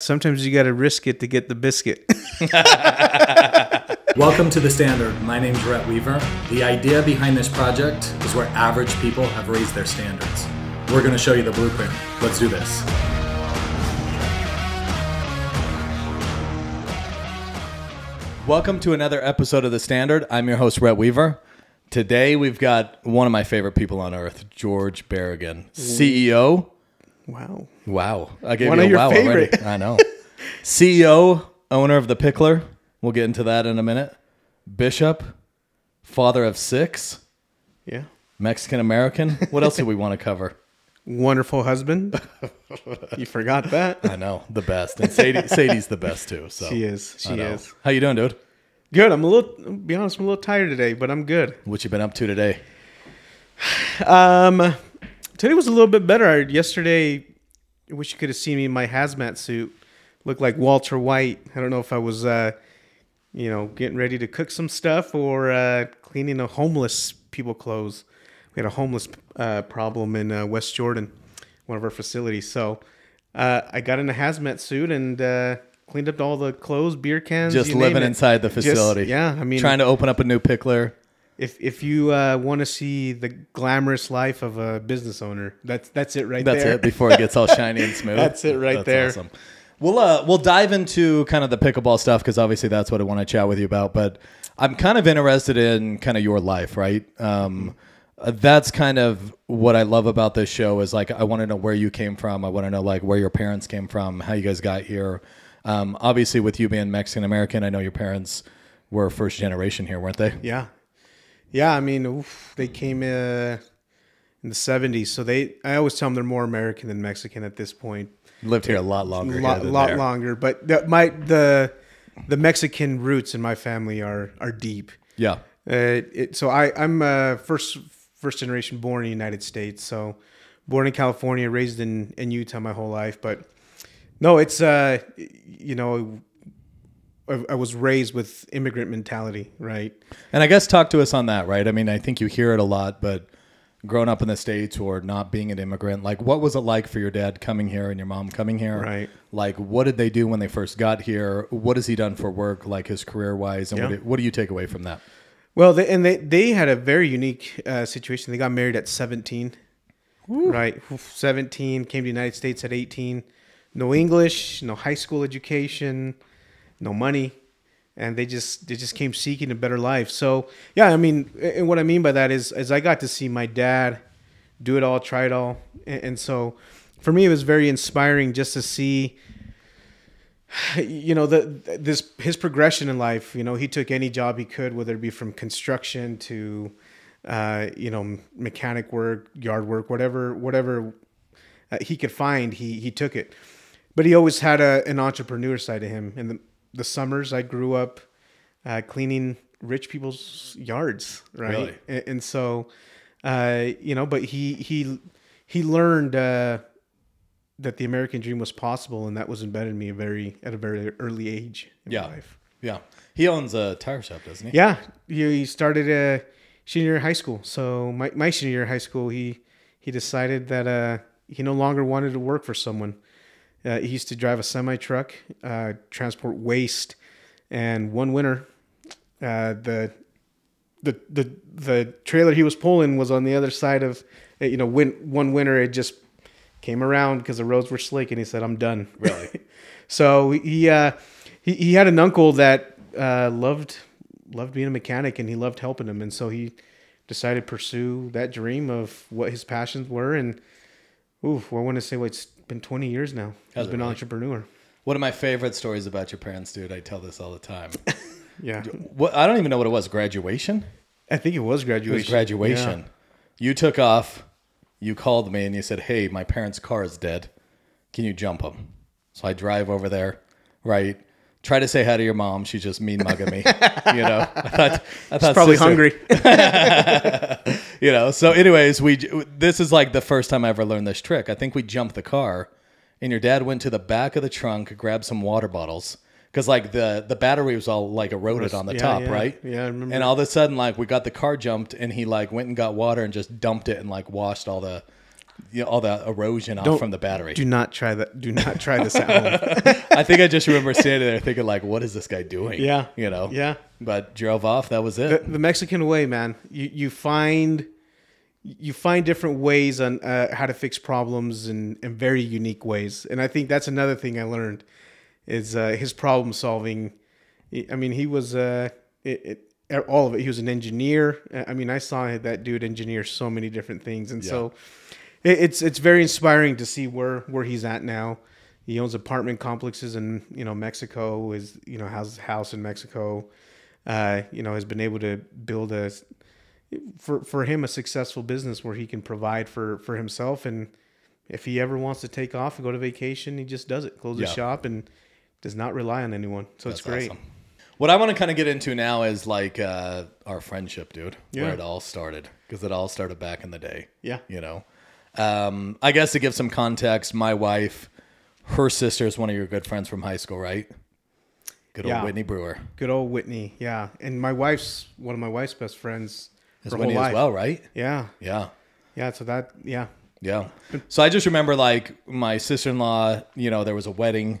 Sometimes you got to risk it to get the biscuit. Welcome to The Standard. My name's Rhett Weaver. The idea behind this project is where average people have raised their standards. We're going to show you the blueprint. Let's do this. Welcome to another episode of The Standard. I'm your host, Rhett Weaver. Today, we've got one of my favorite people on earth, Jorge Barragan, CEO. Wow. I gave One you of a your wow favorite. already. I know. CEO, owner of the Picklr. We'll get into that in a minute. Bishop, father of 6. Yeah. Mexican-American. What else do we want to cover? Wonderful husband. You forgot that. I know. The best. And Sadie's the best, too. So She is. She is. How you doing, dude? Good. I'll be honest, I'm a little tired today, but I'm good. What you been up to today? Today was a little bit better. Yesterday, I wish you could have seen me in my hazmat suit. Looked like Walter White. I don't know if I was, getting ready to cook some stuff or cleaning a homeless people clothes. We had a homeless problem in West Jordan, one of our facilities. So I got in a hazmat suit and cleaned up all the clothes, beer cans. Just living inside the facility. Trying to open up a new Picklr. If you want to see the glamorous life of a business owner, that's it right there. That's it before it gets all shiny and smooth. That's it right there. Awesome. We'll dive into kind of the pickleball stuff because obviously that's what I want to chat with you about. But I'm kind of interested in kind of your life, right? That's kind of what I love about this show is like I want to know where you came from. I want to know like where your parents came from, how you guys got here. Obviously, with you being Mexican American, I know your parents were first generation here, weren't they? Yeah. I mean, they came in the 70s, so I always tell them they're more American than Mexican at this point. Lived here a lot longer. Longer, but the Mexican roots in my family are deep. Yeah. So I'm first generation born in the United States. So born in California, raised in Utah my whole life. But no, it's I was raised with immigrant mentality, right? And I guess talk to us on that, right? I mean, I think you hear it a lot, but growing up in the States or not being an immigrant, like what was it like for your dad coming here and your mom coming here? Right. Like what did they do when they first got here? What has he done for work, like his career-wise? And what do you take away from that? Well, they had a very unique situation. They got married at 17, right? 17, came to the United States at 18. No English, no high school education, no money. And they just came seeking a better life. So, yeah, I mean, and what I mean by that is I got to see my dad do it all, try it all. And so for me, it was very inspiring just to see, his progression in life. You know, he took any job he could, whether it be from construction to, mechanic work, yard work, whatever he could find, he took it. But he always had an entrepreneur side to him. And the summers I grew up cleaning rich people's yards, right? Really? And so, but he learned that the American dream was possible, and that was embedded in me at a very early age in my life. Yeah. He owns a tire shop, doesn't he? Yeah. He started senior year of high school. So my senior year of high school, he decided that he no longer wanted to work for someone. He used to drive a semi-truck, transport waste, and one winter, the trailer he was pulling was on the other side of, one winter it just came around because the roads were slick, and he said, "I'm done." Really? So he had an uncle that loved being a mechanic, and he loved helping him, and so he decided to pursue that dream of what his passions were, and I want to say it's been 20 years now. He's been an entrepreneur. One of my favorite stories about your parents, dude. I tell this all the time. Yeah. I don't even know what it was. Graduation? I think it was graduation. It was graduation. Yeah. You took off. You called me and you said, "Hey, my parents' car is dead. Can you jump them?" So I drive over there, right? Try to say hi to your mom. She's just mean mugging me. I thought she's probably hungry. So anyways, this is like the first time I ever learned this trick. I think we jumped the car and your dad went to the back of the trunk, grabbed some water bottles. Because like the battery was all like eroded on the top, right? Yeah, I remember. And all of a sudden, like we got the car jumped, and he like went and got water and just dumped it and like washed all the all the erosion off from the battery. Do not try that. Do not try this at home. I think I just remember standing there thinking like, what is this guy doing? Yeah. Yeah. But drove off. That was it. The Mexican way, man. You find different ways on how to fix problems in very unique ways. And I think that's another thing I learned is his problem solving. I mean, he was all of it. He was an engineer. I mean, I saw that dude engineer so many different things. And so it's very inspiring to see where he's at now. He owns apartment complexes in, Mexico, has a house in Mexico, has been able to build for him a successful business where he can provide for himself. And if he ever wants to take off and go to vacation, he just does it, closes shop and does not rely on anyone. So it's great. Awesome. What I want to kind of get into now is like our friendship, dude, where it all started, because it all started back in the day. Yeah. I guess to give some context, my wife, her sister is one of your good friends from high school, right? Good old Whitney Brewer. Good old Whitney, yeah. And one of my wife's best friends is Whitney as well, right? Yeah. Yeah. Yeah, so that, yeah. Yeah. So I just remember like my sister-in-law, there was a wedding.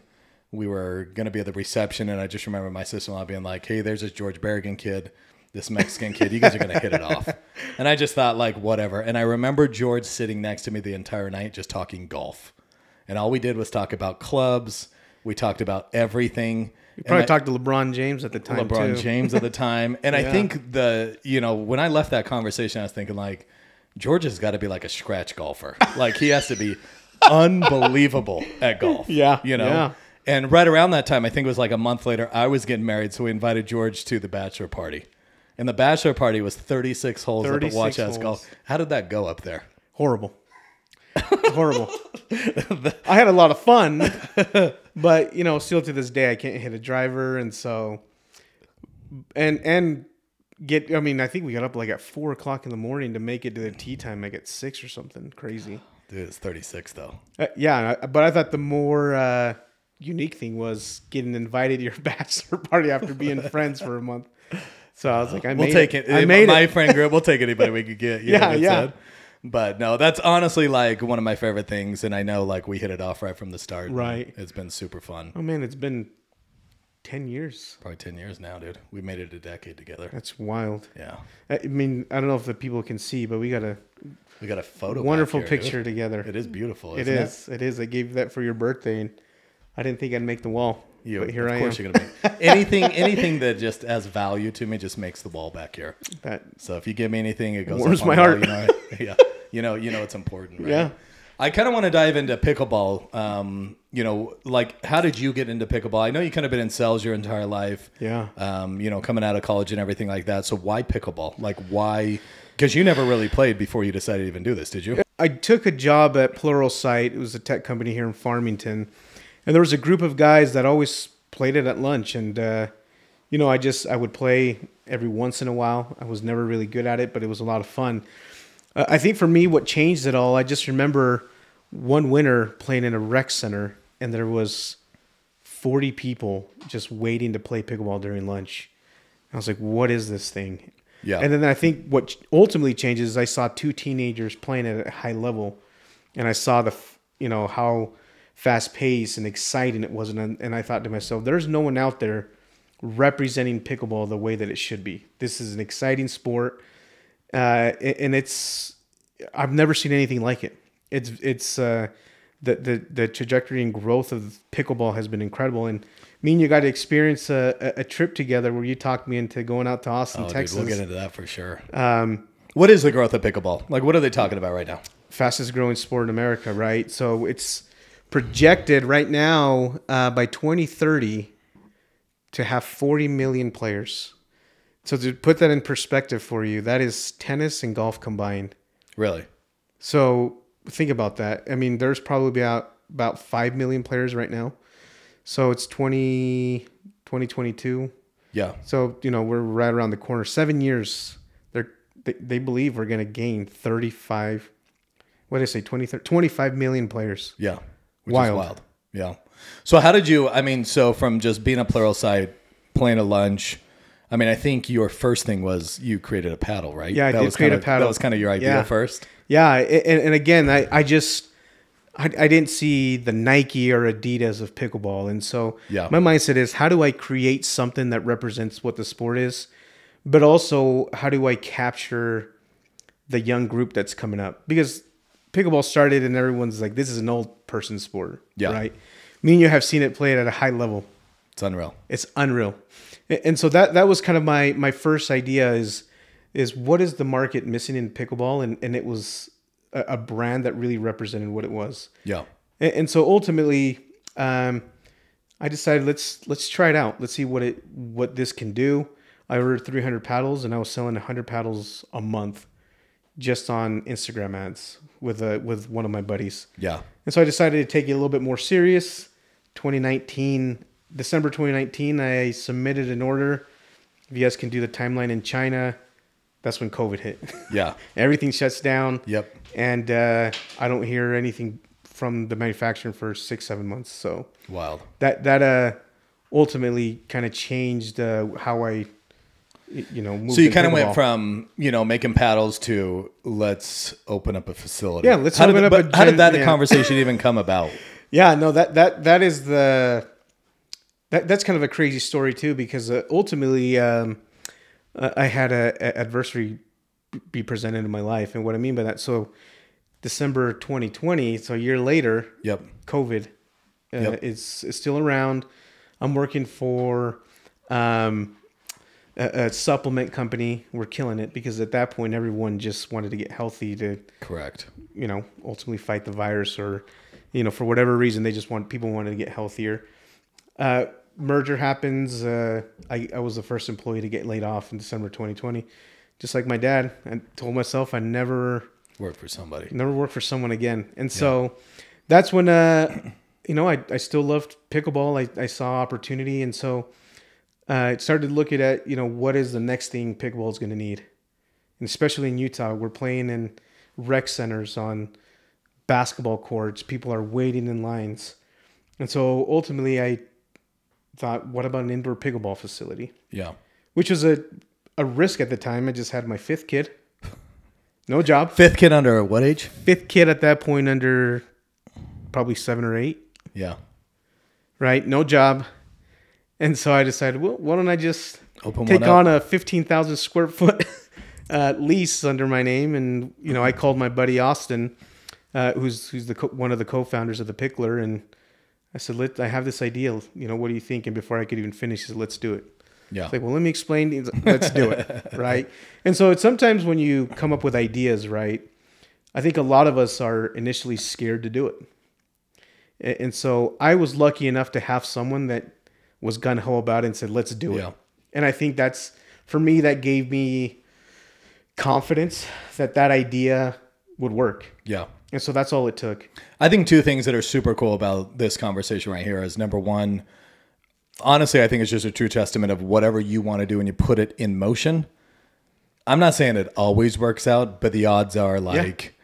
We were going to be at the reception, and I just remember my sister-in-law being like, hey, there's this Jorge Barragan kid, this Mexican kid. You guys are going to hit it off. And I just thought, like, whatever. And I remember George sitting next to me the entire night just talking golf. And all we did was talk about clubs. We talked about everything. You probably talked to LeBron James at the time, James at the time. And I think when I left that conversation, I was thinking, like, George has got to be like a scratch golfer. Like, he has to be unbelievable at golf. Yeah. Yeah. And right around that time, I think it was like a month later, I was getting married. So we invited George to the bachelor party. And the bachelor party was 36 holes up at Watch House Golf. How did that go up there? Horrible. Horrible. I had a lot of fun, but, still to this day, I can't hit a driver. And so, I think we got up like at 4 o'clock in the morning to make it to the tee time, like at 6 or something crazy. Dude, it's 36 though. But I thought the more unique thing was getting invited to your bachelor party after being friends for a month. So I was like, we'll take it. My friend group, we'll take anybody we could get. Yeah. But no, that's honestly like one of my favorite things. And I know like we hit it off right from the start. Right. It's been super fun. Oh man, it's been 10 years. Probably 10 years now, dude. We made it a decade together. That's wild. Yeah. I mean, I don't know if the people can see, but we got a wonderful picture together. It is beautiful. It is. It is. I gave you that for your birthday, and I didn't think I'd make the wall. But here I am. Of course you're gonna make anything that just has value to me just makes the wall back here. So if you give me anything, it goes warms my heart. You know it's important, right? Yeah. I kind of want to dive into pickleball. Like how did you get into pickleball? I know you kind of been in sales your entire life. Yeah. Coming out of college and everything like that. So why pickleball? Like why? Because you never really played before you decided to even do this, did you? I took a job at Pluralsight. It was a tech company here in Farmington. And there was a group of guys that always played it at lunch. And, I would play every once in a while. I was never really good at it, but it was a lot of fun. I think for me, what changed it all, I just remember one winter playing in a rec center, and there was 40 people just waiting to play pickleball during lunch. I was like, what is this thing? Yeah. And then I think what ultimately changes is I saw 2 teenagers playing at a high level, and I saw how fast paced and exciting it was. And I thought to myself, there's no one out there representing pickleball the way that it should be. This is an exciting sport. And I've never seen anything like it. It's the trajectory and growth of pickleball has been incredible. And me and you got to experience a trip together where you talked me into going out to Austin, Texas. Dude, we'll get into that for sure. What is the growth of pickleball? Like, what are they talking about right now? Fastest growing sport in America, right? So it's projected right now by 2030 to have 40 million players. So to put that in perspective for you, that is tennis and golf combined. Really? So think about that. I mean, there's probably about 5 million players right now. So it's 2022. Yeah. So, we're right around the corner. 7 years, they believe we're going to gain 35, what did I say, 25 million players. Yeah. Which is wild. Yeah. So how did you, so from just being a Pluralsight, playing a lunch, I think your first thing was you created a paddle, right? Yeah, I did create a paddle. That was kind of your idea first? Yeah, and again, I didn't see the Nike or Adidas of pickleball, and so Yeah. my mindset is, how do I create something that represents what the sport is, but also how do I capture the young group that's coming up? Because pickleball started and everyone's like, this is an old person sport, Yeah. right? Me and you have seen it played at a high level. It's unreal. It's unreal. And so that was kind of my first idea is what is the market missing in pickleball? And it was a brand that really represented what it was. Yeah. And so ultimately, I decided let's try it out. Let's see what this can do. I ordered 300 paddles and I was selling 100 paddles a month just on Instagram ads with one of my buddies. Yeah. And so I decided to take it a little bit more serious. December 2019, I submitted an order. If you guys can do the timeline in China, that's when COVID hit. Yeah. Everything shuts down. Yep. And I don't hear anything from the manufacturer for 6-7 months. So Wild. That ultimately kind of changed how I moved. So you in kind of pickleball. went from, making paddles to let's open up a facility. Yeah, let's how open up a How did gym, that yeah. conversation even come about? Yeah, no, that is that's kind of a crazy story too, because ultimately I had a adversary be presented in my life, and what I mean by that, so December 2020, so a year later, Yep. COVID Yep. is still around. I'm working for a supplement company. We're killing it because at that point everyone just wanted to get healthy to Correct. ultimately fight the virus, or for whatever reason people wanted to get healthier. Merger happens. I was the first employee to get laid off in December 2020. Just like my dad, I told myself I never Work for somebody. work for someone again. And so that's when, I still loved pickleball. I saw opportunity. And so I started looking at, what is the next thing pickleball is going to need. And especially in Utah, we're playing in rec centers on basketball courts. People are waiting in lines. And so ultimately I thought, what about an indoor pickleball facility? Yeah. Which was a risk at the time. I just had my fifth kid. No job. Fifth kid under what age? Fifth kid at that point, under probably 7 or 8. Yeah. Right? No job. And so I decided, well, why don't I just Open take one up. on a 15,000 square foot lease under my name? And, I called my buddy Austin, who's one of the co-founders of the Picklr, and I said, I have this idea. What do you think? And before I could even finish, he said, let's do it. Yeah. It's like, well, let me explain. He's like, let's do it. Right. And so it's sometimes when you come up with ideas, right, I think a lot of us are initially scared to do it. And so I was lucky enough to have someone that was gung-ho about it and said, let's do it. Yeah. And I think for me, that gave me confidence that idea would work. Yeah. And so that's all it took. I think two things that are super cool about this conversation right here is, number one, honestly, I think it's just a true testament of whatever you want to do and you put it in motion. I'm not saying it always works out, but the odds are like,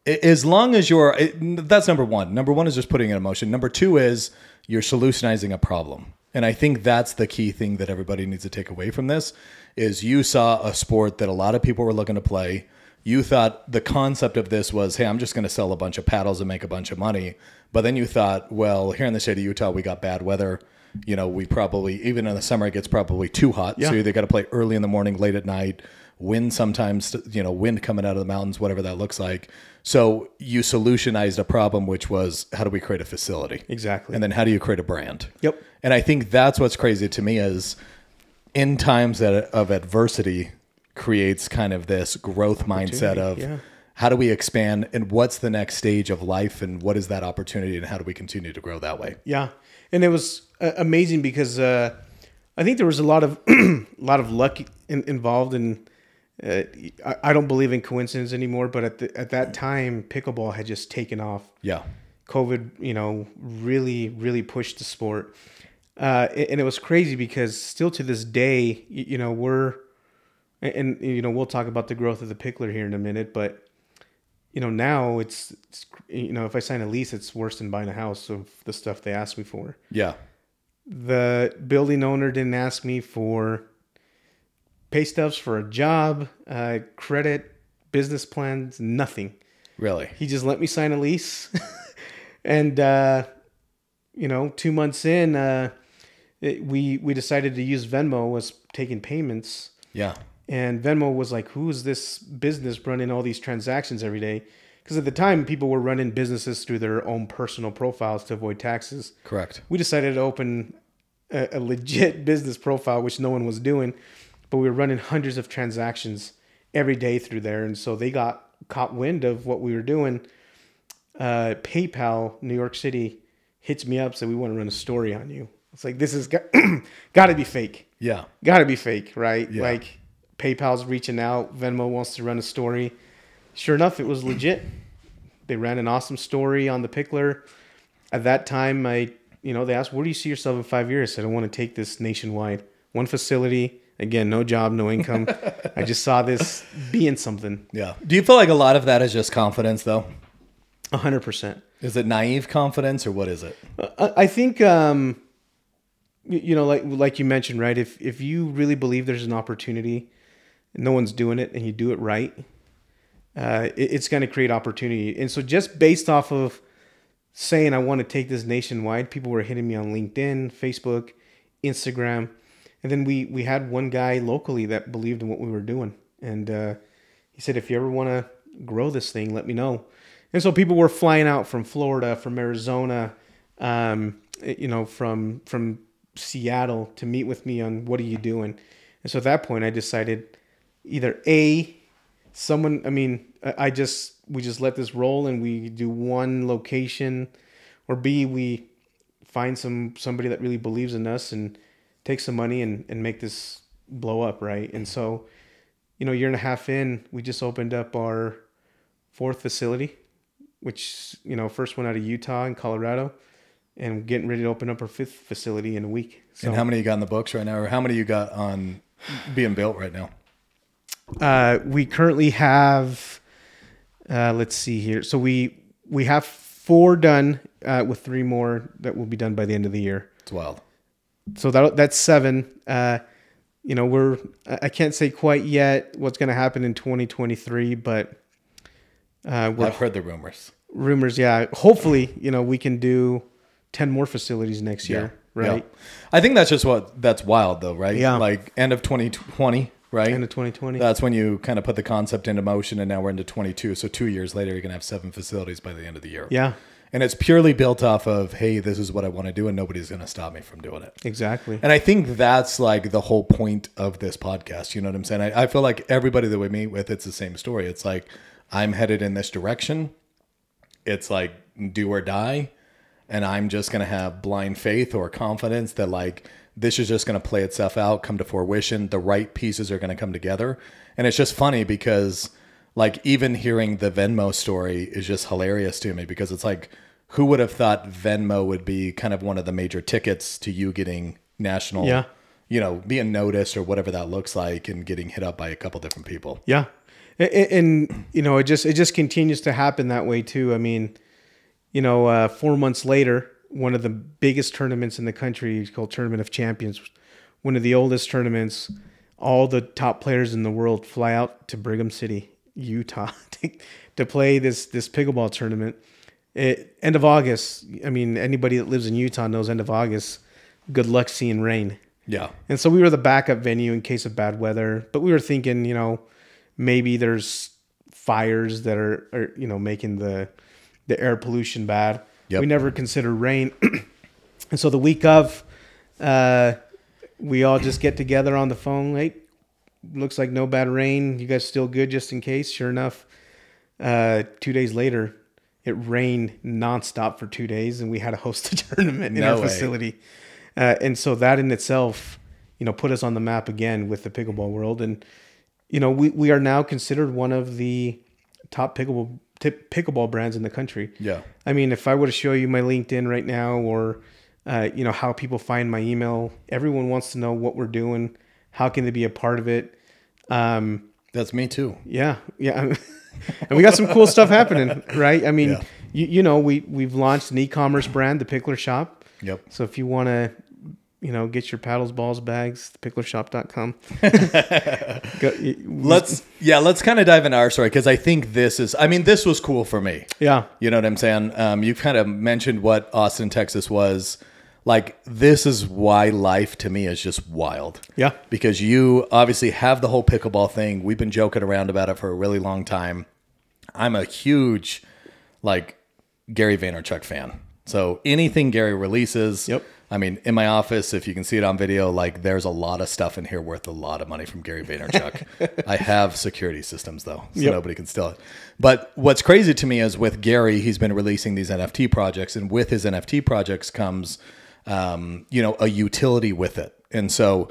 as long as that's number one. Number one is just putting it in motion. Number two is you're solutionizing a problem. And I think that's the key thing that everybody needs to take away from this is you saw a sport that a lot of people were looking to play. You thought the concept of this was, hey, I'm just going to sell a bunch of paddles and make a bunch of money. But then you thought, well, here in the state of Utah, we got bad weather. We probably, even in the summer, it gets probably too hot. Yeah. So you either got to play early in the morning, late at night, wind sometimes, wind coming out of the mountains, whatever that looks like. So you solutionized a problem, which was, how do we create a facility? Exactly. And then how do you create a brand? Yep. And I think that's what's crazy to me is in times of adversity creates kind of this growth mindset of how do we expand and what's the next stage of life and what is that opportunity and how do we continue to grow that way? Yeah. And it was amazing because I think there was a lot of luck involved in. I don't believe in coincidence anymore, but at that time, pickleball had just taken off. Yeah. COVID, really, really pushed the sport. And it was crazy because still to this day, we'll talk about the growth of the Picklr here in a minute, but now it's if I sign a lease, it's worse than buying a house of the stuff they asked me for. Yeah. The building owner didn't ask me for pay stubs for a job, credit, business plans, nothing. Really? He just let me sign a lease. And, 2 months in, we decided to use Venmo as taking payments. Yeah. And Venmo was like, who is this business running all these transactions every day? Because at the time, people were running businesses through their own personal profiles to avoid taxes. Correct. We decided to open a legit business profile, which no one was doing. But we were running hundreds of transactions every day through there. And so they got caught wind of what we were doing. PayPal, New York City, hits me up, said, we want to run a story on you. It's like, this has got to be fake. Yeah. Got to be fake, right? Yeah. Like, PayPal's reaching out. Venmo wants to run a story. Sure enough, it was legit. They ran an awesome story on the Picklr. At that time, they asked, where do you see yourself in 5 years? I said, I want to take this nationwide. One facility. Again, no job, no income. I just saw this being something. Yeah. Do you feel like a lot of that is just confidence, though? 100%. Is it naive confidence, or what is it? I think, like you mentioned, right? If you really believe there's an opportunity, and no one's doing it, and you do it right, it's going to create opportunity. And so just based off of saying I want to take this nationwide, people were hitting me on LinkedIn, Facebook, Instagram. And then we had one guy locally that believed in what we were doing. And he said, if you ever want to grow this thing, let me know. And so people were flying out from Florida, from Arizona, from Seattle to meet with me on what are you doing. And so at that point, I decided either we just let this roll and we do one location, or B, we find somebody that really believes in us and take some money and make this blow up, right? And so, a year and a half in, we just opened up our 4th facility, which, first one out of Utah and Colorado, and getting ready to open up our 5th facility in a week. So, and how many you got in the books right now, or how many you got on being built right now? We currently have, let's see here. So we have 4 done, with 3 more that will be done by the end of the year. It's wild. So that's 7. I can't say quite yet what's going to happen in 2023, but I've heard the rumors. Yeah. Hopefully, we can do 10 more facilities next year, right? Yeah. I think that's wild though, right? Yeah. Like end of 2020, right? End of 2020. That's when you kind of put the concept into motion, and now we're into 22. So 2 years later, you're going to have 7 facilities by the end of the year. Yeah. And it's purely built off of, hey, this is what I want to do, and nobody's going to stop me from doing it. Exactly. And I think that's like the whole point of this podcast. You know what I'm saying? I feel like everybody that we meet with, it's the same story. It's like, I'm headed in this direction. It's like do or die. And I'm just going to have blind faith or confidence that like, this is just going to play itself out, come to fruition. The right pieces are going to come together. And it's just funny because like even hearing the Venmo story is just hilarious to me, because it's like, who would have thought Venmo would be kind of one of the major tickets to you getting national, being noticed or whatever that looks like, and getting hit up by a couple different people. Yeah. And it just continues to happen that way too. I mean, 4 months later, one of the biggest tournaments in the country is called Tournament of Champions. One of the oldest tournaments. All the top players in the world fly out to Brigham City, Utah, to play this pickleball tournament. End of August. I mean, anybody that lives in Utah knows end of August, good luck seeing rain. Yeah. And so we were the backup venue in case of bad weather. But we were thinking, maybe there's fires that are making the air pollution bad. Yep. We never considered rain. And so the week of, we all just get together on the phone. Hey, looks like no bad rain. You guys still good just in case? Sure enough, 2 days later, it rained nonstop for 2 days, and we had to host a tournament in our facility. And so that in itself, put us on the map again with the pickleball world. And, we are now considered one of the top pickleball brands in the country. Yeah. I mean, if I were to show you my LinkedIn right now, or, how people find my email, everyone wants to know what we're doing. How can they be a part of it? That's me too. Yeah. Yeah. And we got some cool stuff happening, right? I mean, we've launched an e-commerce brand, the Picklr shop. Yep. So if you want to, get your paddles, balls, bags, picklrshop.com. Let's kind of dive into our story, because I think this was cool for me. Yeah. You know what I'm saying? You've kind of mentioned what Austin, Texas was. Like, this is why life to me is just wild. Yeah. Because you obviously have the whole pickleball thing. We've been joking around about it for a really long time. I'm a huge, Gary Vaynerchuk fan. So anything Gary releases, I mean, in my office, if you can see it on video, there's a lot of stuff in here worth a lot of money from Gary Vaynerchuk. I have security systems, though, so nobody can steal it. But what's crazy to me is with Gary, he's been releasing these NFT projects, and with his NFT projects comes, a utility with it. And so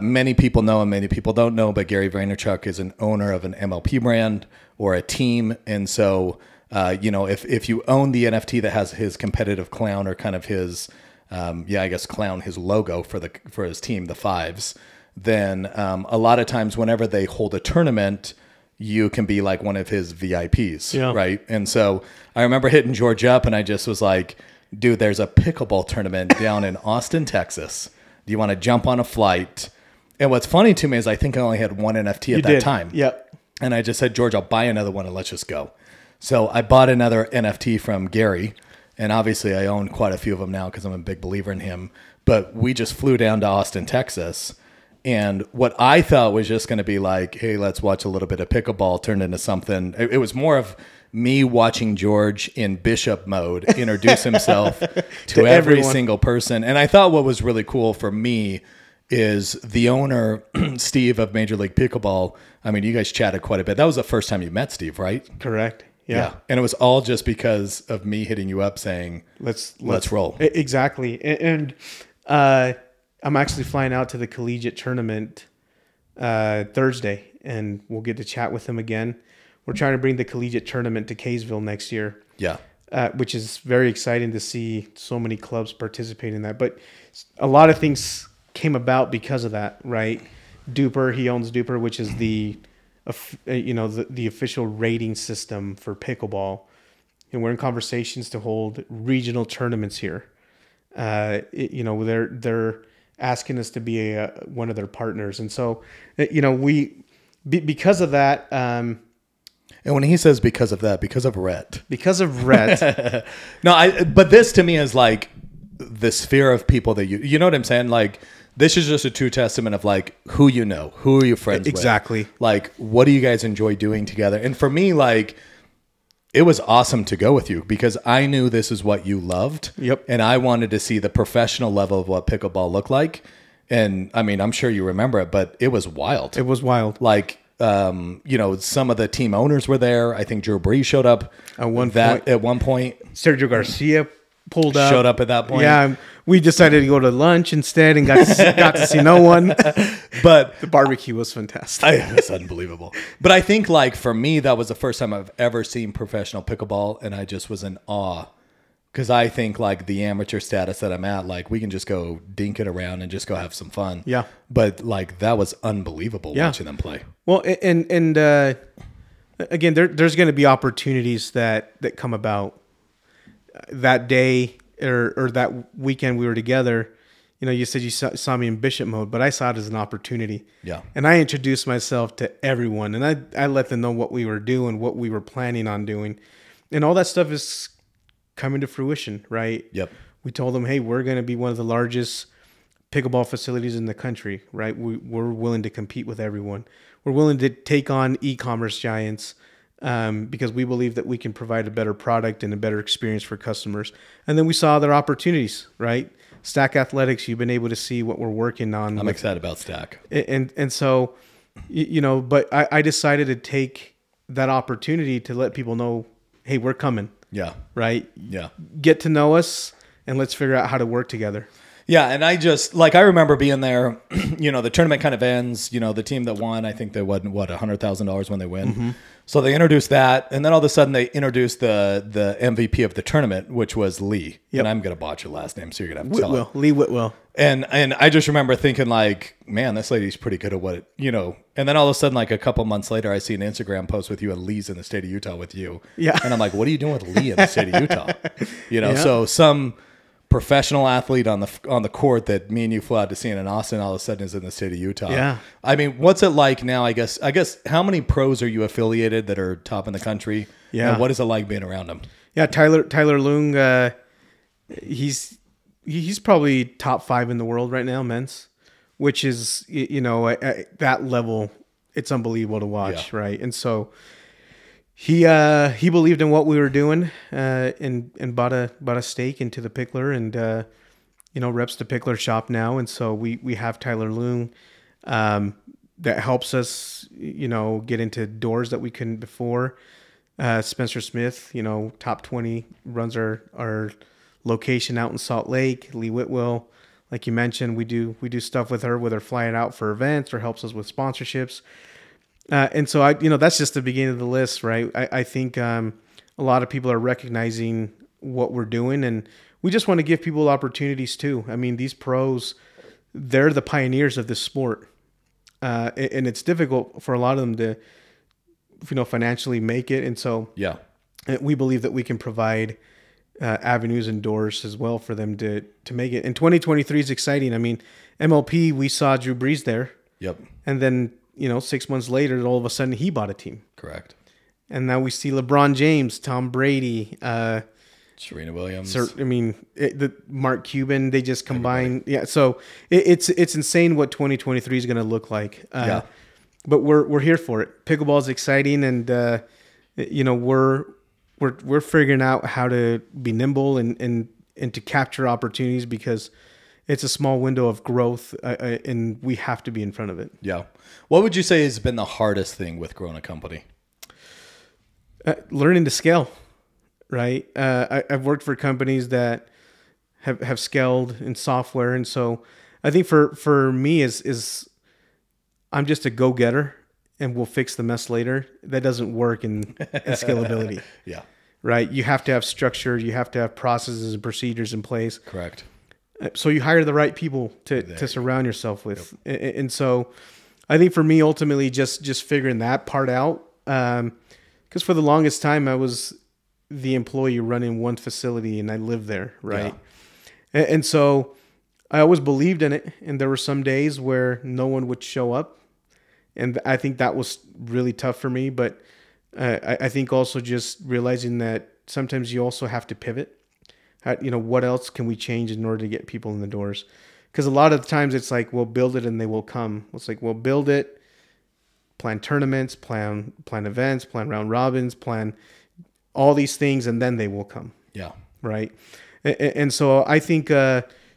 many people know and many people don't know, but Gary Vaynerchuk is an owner of an MLP brand or a team. And so, if you own the NFT that has his competitive clown, or kind of his, clown, his logo for his team, the Fives, then a lot of times whenever they hold a tournament, you can be like one of his VIPs, right? And so I remember hitting George up, and I just was like, dude, there's a pickleball tournament down in Austin, Texas. Do you want to jump on a flight? And what's funny to me is I think I only had one NFT at that time. Yep. And I just said, George, I'll buy another one and let's just go. So I bought another NFT from Gary. And obviously I own quite a few of them now because I'm a big believer in him. But we just flew down to Austin, Texas. And what I thought was just going to be like, hey, let's watch a little bit of pickleball, turned into something. It was more of me watching George in Bishop mode introduce himself to every single person. And I thought what was really cool for me is the owner, Steve of Major League Pickleball. I mean, you guys chatted quite a bit. That was the first time you met Steve, right? Correct. Yeah. And it was all just because of me hitting you up saying, let's roll. Exactly. And I'm actually flying out to the collegiate tournament Thursday, and we'll get to chat with him again. We're trying to bring the collegiate tournament to Kaysville next year. Yeah. Which is very exciting to see so many clubs participate in that. But a lot of things came about because of that, right? Duper, he owns Duper, which is the official rating system for pickleball. And we're in conversations to hold regional tournaments here. They're asking us to be one of their partners. And so, because of that, and when he says because of that, because of Rhett. Because of Rhett. But this to me is like the sphere of people that you know what I'm saying? Like, this is just a true testament of who you know, who are you friends with? Exactly. What do you guys enjoy doing together? And for me, it was awesome to go with you because I knew this is what you loved. Yep. And I wanted to see the professional level of what pickleball looked like. And I mean, I'm sure you remember it, but it was wild. It was wild. Some of the team owners were there. I think Drew Brees showed up at one point. Sergio Garcia pulled up. Showed up at that point. Yeah, we decided to go to lunch instead and got to see no one. But the barbecue was fantastic. It was unbelievable. But I think for me, that was the first time I've ever seen professional pickleball, and I just was in awe. Because I think the amateur status that I'm at, we can just go dink it around and just go have some fun. Yeah. But that was unbelievable watching them play. Well, and again, there's going to be opportunities that come about that day or that weekend we were together. You said you saw me in Bishop mode, but I saw it as an opportunity. Yeah. And I introduced myself to everyone, and I let them know what we were doing, what we were planning on doing, and all that stuff is coming to fruition, right? Yep. We told them, hey, we're going to be one of the largest pickleball facilities in the country, right? We're willing to compete with everyone. We're willing to take on e-commerce giants because we believe that we can provide a better product and a better experience for customers. And then we saw other opportunities, right? Stack Athletics, you've been able to see what we're working on. I'm excited about Stack. And so, but I decided to take that opportunity to let people know, hey, we're coming. Yeah. Right? Yeah. Get to know us and let's figure out how to work together. Yeah, and I just I remember being there. The tournament kind of ends. The team that won, I think they won $100,000 when they win. Mm-hmm. So they introduced that, and then all of a sudden they introduced the MVP of the tournament, which was Lee. Yep. And I'm gonna botch your last name, so you're gonna have to tell it. Lee Whitwell. And I just remember thinking man, this lady's pretty good at what And then all of a sudden, a couple months later, I see an Instagram post with you and Lee's in the state of Utah with you. Yeah. And I'm like, what are you doing with Lee in the state of Utah? So some professional athlete on the court that me and you flew out to see in Austin, all of a sudden is in the state of Utah. Yeah. I mean, what's it like now? I guess how many pros are you affiliated that are top in the country? Yeah. And what is it like being around them? Yeah, Tyler Leung, he's probably top 5 in the world right now, men's, which is, at that level, it's unbelievable to watch, right? And so he believed in what we were doing, and bought a stake into the Picklr, and reps the Picklr shop now, and so we have Tyler Leung that helps us, get into doors that we couldn't before. Spencer Smith, top 20, runs our location out in Salt Lake. Lee Whitwell, like you mentioned, we do stuff with her flying out for events or helps us with sponsorships. And so that's just the beginning of the list, right? I think a lot of people are recognizing what we're doing, and we just want to give people opportunities too. I mean, these pros, they're the pioneers of this sport. And it's difficult for a lot of them to, financially make it. And so we believe that we can provide avenues and doors as well for them to make it. And 2023 is exciting. I mean, MLP, we saw Drew Brees there. Yep. And then, 6 months later, all of a sudden he bought a team. Correct. And now we see LeBron James, Tom Brady, Serena Williams. The Mark Cuban, they just combine. Everybody. Yeah. So it's insane what 2023 is going to look like. But we're here for it. Pickleball is exciting, and we're figuring out how to be nimble and to capture opportunities, because it's a small window of growth, and we have to be in front of it. Yeah. What would you say has been the hardest thing with growing a company? Learning to scale, right? I've worked for companies that have scaled in software, and so I think for me is I'm just a go-getter, and we'll fix the mess later. That doesn't work in scalability. Yeah. Right? You have to have structure. You have to have processes and procedures in place. Correct. So you hire the right people to surround yourself with. Yep. And so I think for me, ultimately, just figuring that part out. Because for the longest time, I was the employee running one facility, and I lived there, right? Yeah. And so I always believed in it, and there were some days where no one would show up. And I think that was really tough for me. But I think also just realizing that sometimes you also have to pivot. What else can we change in order to get people in the doors? Because a lot of the times it's like, we'll build it and they will come. It's like, we'll build it, plan tournaments, plan events, plan round robins, plan all these things, and then they will come. Yeah. Right. And so I think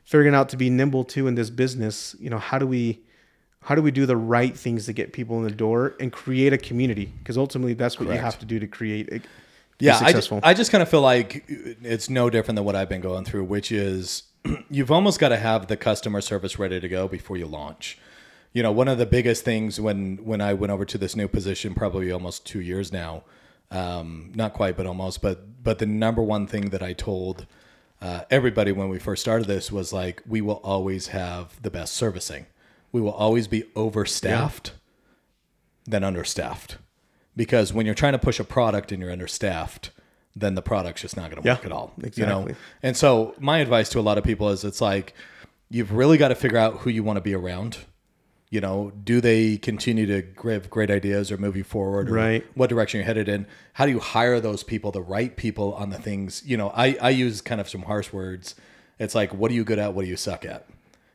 figuring out to be nimble too in this business, how do we do the right things to get people in the door and create a community? Because ultimately that's what Correct. you have to do to create successful. I just kind of feel like it's no different than what I've been going through, which is you've almost got to have the customer service ready to go before you launch. One of the biggest things when I went over to this new position, probably almost 2 years now, not quite, but almost, but the number one thing that I told everybody when we first started this was like, we will always have the best servicing. We will always be overstaffed than understaffed. Because when you're trying to push a product and you're understaffed, then the product's just not going to work at all. Exactly. And so my advice to a lot of people is, it's like, you've really got to figure out who you want to be around. Do they continue to give great ideas or move you forward? Or right. What direction you're headed in? How do you hire those people, the right people on the things? I use kind of some harsh words. It's like, what are you good at? What do you suck at?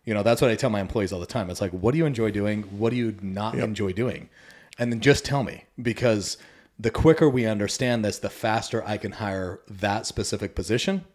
That's what I tell my employees all the time. It's like, what do you enjoy doing? What do you not enjoy doing? And then just tell me, because the quicker we understand this, the faster I can hire that specific position,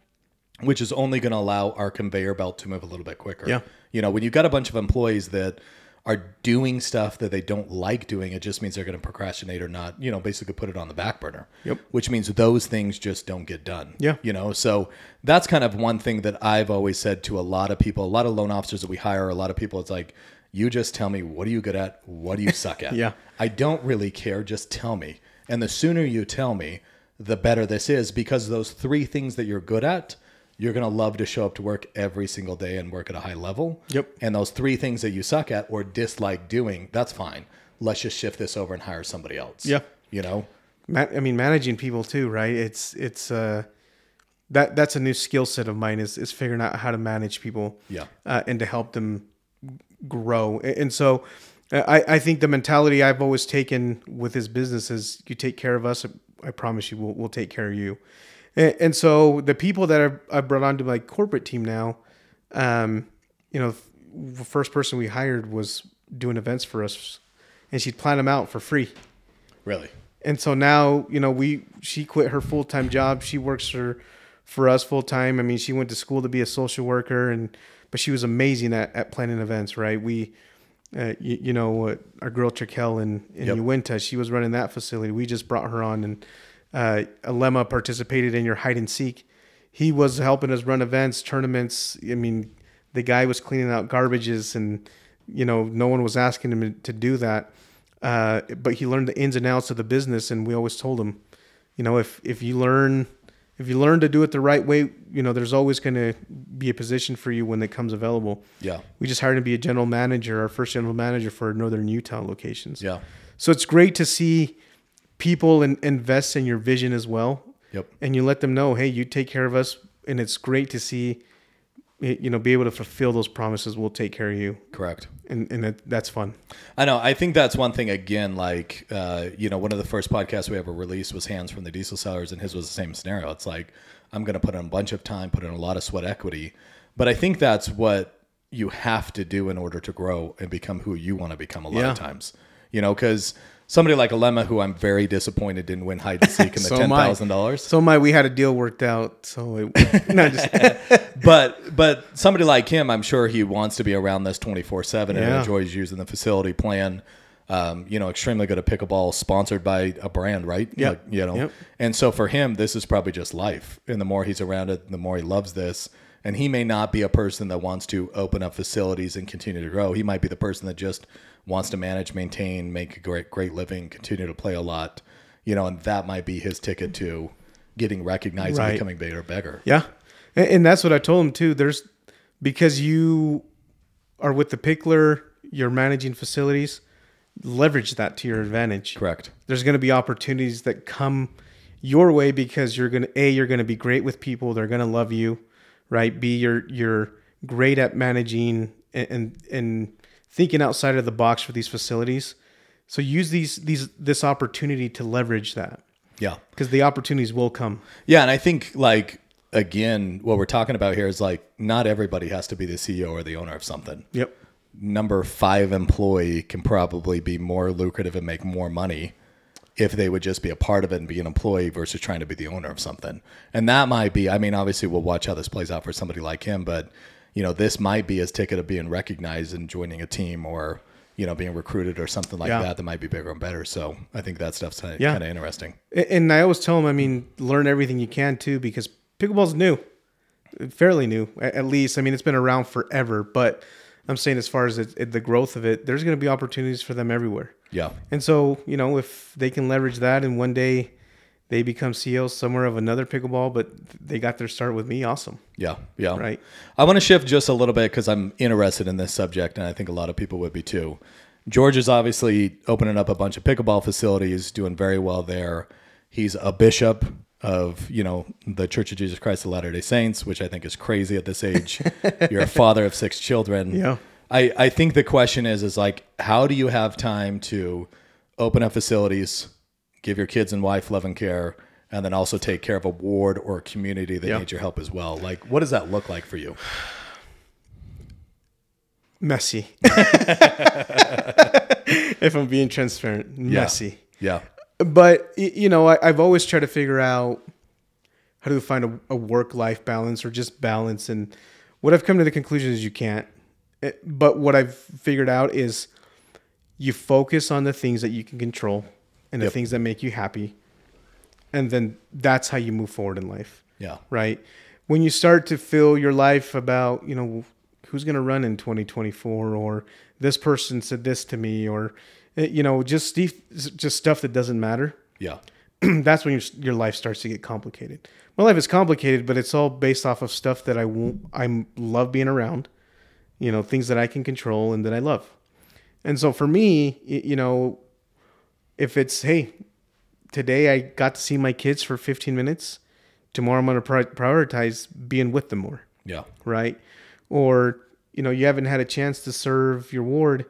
which is only going to allow our conveyor belt to move a little bit quicker. Yeah. When you've got a bunch of employees that are doing stuff that they don't like doing, it just means they're going to procrastinate or not, basically put it on the back burner. Yep. Which means those things just don't get done. Yeah. So that's kind of one thing that I've always said to a lot of people, a lot of loan officers that we hire, a lot of people, it's like, you just tell me, what are you good at? What do you suck at? Yeah. I don't really care. Just tell me. And the sooner you tell me, the better this is, because those 3 things that you're good at, you're going to love to show up to work every single day and work at a high level. Yep. And those 3 things that you suck at or dislike doing, that's fine. Let's just shift this over and hire somebody else. Yeah. You know? Managing people too, right? It's that's a new skill set of mine is figuring out how to manage people, and to help them grow. And so I think the mentality I've always taken with his business is, you take care of us, I promise you we'll take care of you. And so the people that I've brought onto my corporate team now, the first person we hired was doing events for us, and she'd plan them out for free. Really? And so now, she quit her full-time job. She works for us full-time. I mean, she went to school to be a social worker, but she was amazing at planning events, right? We, our girl Trikel in Uinta, she was running that facility. We just brought her on, and Alema participated in your hide and seek. He was helping us run events, tournaments. I mean, the guy was cleaning out garbages, and, no one was asking him to do that. But he learned the ins and outs of the business, and we always told him, if you learn to do it the right way, there's always going to be a position for you when it comes available. Yeah. We just hired him to be a general manager, our first general manager for Northern Utah locations. Yeah. So it's great to see people invest in your vision as well. Yep. And you let them know, hey, you take care of us, and it's great to see, be able to fulfill those promises. We'll take care of you. Correct. And that's fun. I know. I think that's one thing, again, like, one of the first podcasts we ever released was Hans from the Diesel Sellers, and his was the same scenario. It's like, I'm going to put in a bunch of time, put in a lot of sweat equity. But I think that's what you have to do in order to grow and become who you want to become a lot of times. Because somebody like Alema, who I'm very disappointed didn't win hide and seek in the $10,000. So we had a deal worked out. So but somebody like him, I'm sure he wants to be around this 24/7 and enjoys using the facility plan. Extremely good at pickleball, sponsored by a brand, right? Yeah. And so for him, this is probably just life. And the more he's around it, the more he loves this. And he may not be a person that wants to open up facilities and continue to grow. He might be the person that just wants to manage, maintain, make a great living, continue to play a lot, and that might be his ticket to getting recognized and becoming bigger. Yeah. And that's what I told him too. Because you are with the Picklr, you're managing facilities, leverage that to your advantage. Correct. There's going to be opportunities that come your way because you're going to be great with people. They're going to love you, right? B, you're great at managing and thinking outside of the box for these facilities. So use this opportunity to leverage that. Yeah. Because the opportunities will come. Yeah. And I think, like, again, what we're talking about here is, like, not everybody has to be the CEO or the owner of something. Yep. Number 5 employee can probably be more lucrative and make more money if they would just be a part of it and be an employee versus trying to be the owner of something. And that might be, I mean, obviously we'll watch how this plays out for somebody like him, but this might be his ticket of being recognized and joining a team, or, being recruited or something like that might be bigger and better. So I think that stuff's kind of interesting. And I always tell him, learn everything you can too, because pickleball's new, fairly new, at least. I mean, it's been around forever, but I'm saying as far as the growth of it, there's going to be opportunities for them everywhere. Yeah. And so, if they can leverage that and one day they become CEOs somewhere of another pickleball, but they got their start with me, awesome. Yeah. Yeah. Right. I want to shift just a little bit because I'm interested in this subject, and I think a lot of people would be too. George is obviously opening up a bunch of pickleball facilities, doing very well there. He's a bishop of, the Church of Jesus Christ of Latter-day Saints, which I think is crazy at this age. You're a father of 6 children. Yeah. I think the question is like, how do you have time to open up facilities, give your kids and wife love and care, and then also take care of a ward or a community that needs your help as well? Like, what does that look like for you? Messy. If I'm being transparent, messy. Yeah. But, I've always tried to figure out how to find a work-life balance, or just balance. And what I've come to the conclusion is you can't. But what I've figured out is you focus on the things that you can control and the things that make you happy. And then that's how you move forward in life. Yeah. Right? When you start to fill your life about, who's going to run in 2024, or this person said this to me, or, just stuff that doesn't matter. Yeah. That's when your life starts to get complicated. My life is complicated, but it's all based off of stuff that I love being around, things that I can control and that I love. And so for me, if it's, hey, today I got to see my kids for 15 minutes, tomorrow I'm going to prioritize being with them more. Yeah. Right. Or, you haven't had a chance to serve your ward.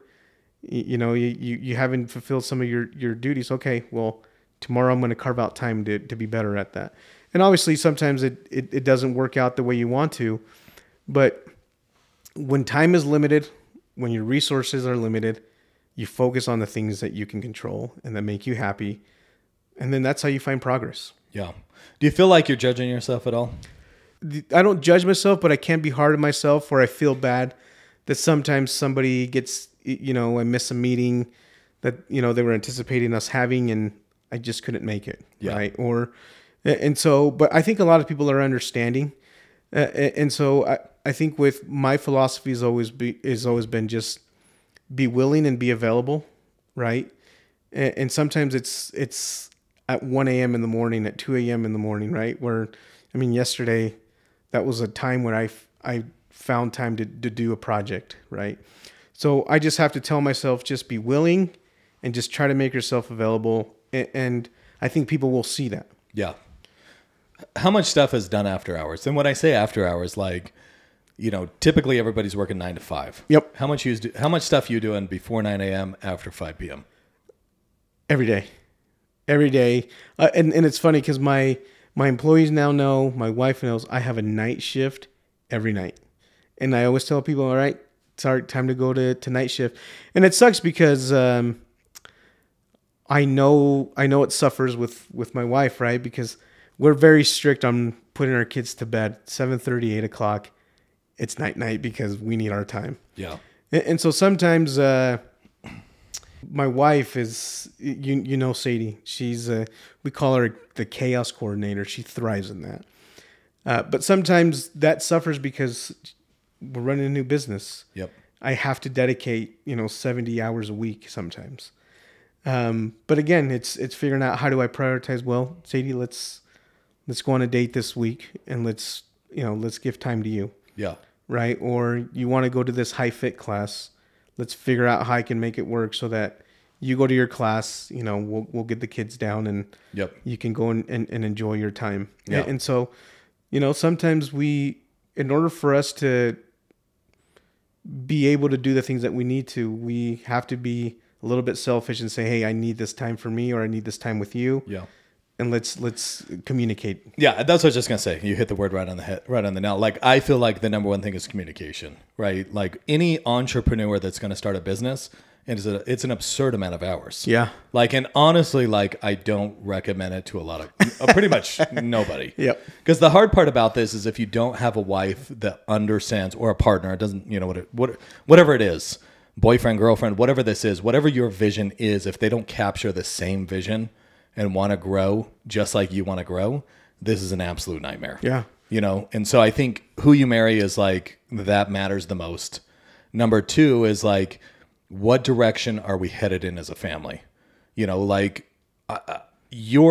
You haven't fulfilled some of your duties. Okay, well, tomorrow I'm going to carve out time to be better at that. And obviously sometimes it doesn't work out the way you want to, but when time is limited, when your resources are limited, you focus on the things that you can control and that make you happy. And then that's how you find progress. Yeah. Do you feel like you're judging yourself at all? I don't judge myself, but I can be hard on myself where I feel bad that sometimes somebody gets, I miss a meeting that, they were anticipating us having and I just couldn't make it. Yeah. Right. But I think a lot of people are understanding. And so I think with my philosophy has always been just be willing and be available. Right. And sometimes it's at 1 a.m. in the morning, at 2 a.m. in the morning, right? Yesterday, that was a time where I found time to do a project, right? So I just have to tell myself, just be willing and just try to make yourself available. And I think people will see that. Yeah. How much stuff is done after hours? And when I say after hours, typically everybody's working 9 to 5. Yep. How much stuff you doing before 9 a.m., after 5 p.m.? Every day. And it's funny because my employees now know, my wife knows I have a night shift every night. And I always tell people, all right, it's our time to go to night shift. And it sucks because I know it suffers with my wife, right? Because we're very strict on putting our kids to bed, 7:30, 8 o'clock. It's night because we need our time. Yeah. And so sometimes my wife is, Sadie, she's, we call her the chaos coordinator. She thrives in that. But sometimes that suffers because we're running a new business. Yep. I have to dedicate, 70 hours a week sometimes. But again, it's figuring out how do I prioritize? Well, Sadie, let's go on a date this week and let's give time to you. Yeah. Right. Or you want to go to this high fit class. Let's figure out how I can make it work so that you go to your class, we'll get the kids down and yep. You can go and enjoy your time. Yeah. And so, sometimes in order for us to be able to do the things that we need to, we have to be a little bit selfish and say, hey, I need this time for me, or I need this time with you. Yeah. And let's communicate. Yeah, that's what I was just gonna say. You hit the word right on the head, right on the nail. Like, I feel like the number one thing is communication, right? Like any entrepreneur that's gonna start a business, it's an absurd amount of hours. Yeah. Like, and honestly, like, I don't recommend it to a lot of pretty much nobody. Yep. Because the hard part about this is if you don't have a wife that understands, or a partner, it doesn't, whatever it is, boyfriend, girlfriend, whatever this is, whatever your vision is, if they don't capture the same vision and want to grow just like you want to grow, this is an absolute nightmare. Yeah. And so I think who you marry is like, that matters the most. Number two is like, what direction are we headed in as a family? You're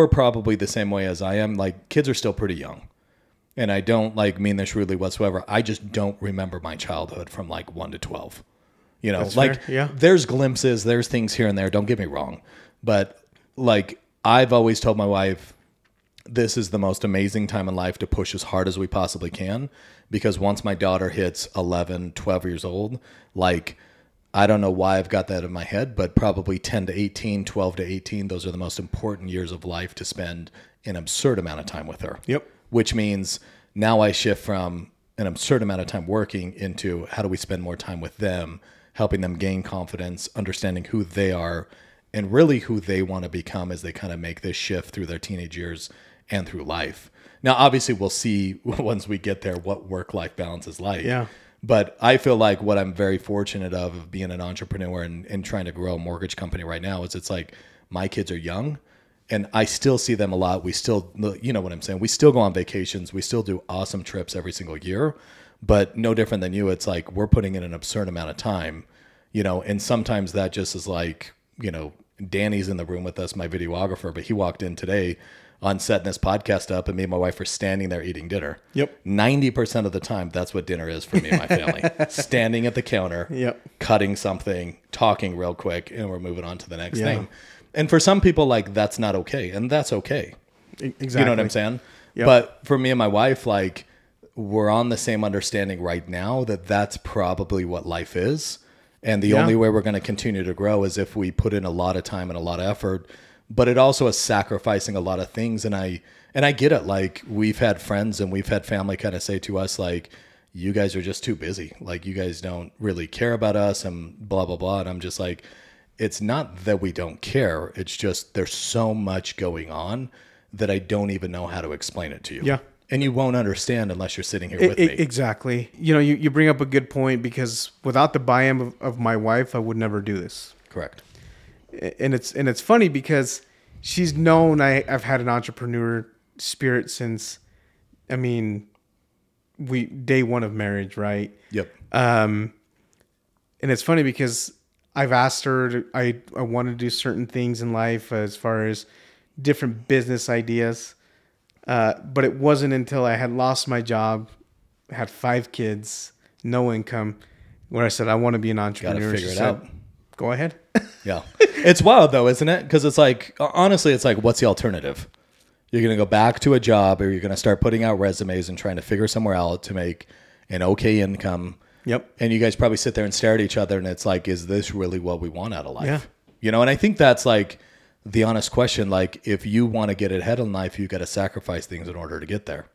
probably the same way as I am. Like, kids are still pretty young. And I don't mean this rudely whatsoever. I just don't remember my childhood from 1 to 12. That's fair. Yeah. There's glimpses, there's things here and there. Don't get me wrong. But I've always told my wife, this is the most amazing time in life to push as hard as we possibly can. Because once my daughter hits 11, 12 years old, I don't know why I've got that in my head, but probably 10 to 18, 12 to 18, those are the most important years of life to spend an absurd amount of time with her. Yep. Which means now I shift from an absurd amount of time working into how do we spend more time with them, helping them gain confidence, understanding who they are, and really who they want to become as they kind of make this shift through their teenage years and through life. Now, obviously, we'll see once we get there what work-life balance is like. Yeah. But I feel like what I'm very fortunate of being an entrepreneur and trying to grow a mortgage company right now is it's like my kids are young and I still see them a lot. We still, you know what I'm saying? We still go on vacations. We still do awesome trips every single year, but no different than you. It's like we're putting in an absurd amount of time, and sometimes that just is Danny's in the room with us, my videographer, but he walked in today on setting this podcast up and me and my wife are standing there eating dinner. Yep. 90% of the time, that's what dinner is for me and my family. Standing at the counter, yep, cutting something, talking real quick, and we're moving on to the next yeah. thing. And for some people, that's not okay. And that's okay. Exactly. You know what I'm saying? Yep. But for me and my wife, like, we're on the same understanding right now that that's probably what life is. And the only way we're going to continue to grow is if we put in a lot of time and a lot of effort. But it also is sacrificing a lot of things. And I get it. Like, we've had friends and we've had family kind of say to us, like, you guys are just too busy. Like, you guys don't really care about us and blah, blah, blah. And I'm just like, it's not that we don't care. It's just there's so much going on that I don't even know how to explain it to you. Yeah. And you won't understand unless you're sitting here with me. Exactly. You know, you bring up a good point, because without the buy-in of my wife, I would never do this. Correct. And it's funny because she's known I've had an entrepreneur spirit since, I mean, day one of marriage, right? Yep. And it's funny because I've asked her, I want to do certain things in life as far as different business ideas. But it wasn't until I had lost my job, had 5 kids, no income, where I said, I want to be an entrepreneur. Gotta figure it out. Go ahead. Yeah. It's wild though, isn't it? Because it's like, honestly, it's like, what's the alternative? You're going to go back to a job, or you're going to start putting out resumes and trying to figure somewhere out to make an okay income. Yep. And you guys probably sit there and stare at each other, and it's like, is this really what we want out of life? Yeah. You know, and I think that's like the honest question. Like, if you want to get ahead in life, you got to sacrifice things in order to get there.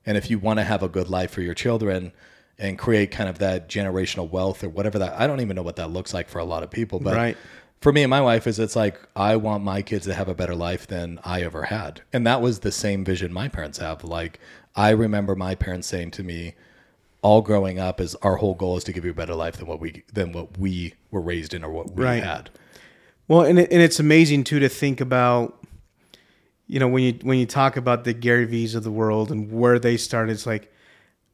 And if you want to have a good life for your children and create kind of that generational wealth or whatever that, I don't even know what that looks like for a lot of people, but right. For me and my wife, it's like, I want my kids to have a better life than I ever had. And that was the same vision my parents have. Like, I remember my parents saying to me, all growing up, is our whole goal is to give you a better life than what we were raised in or what we had. Well, and it's amazing too to think about, you know, when you talk about the Gary V's of the world and where they started, it's like,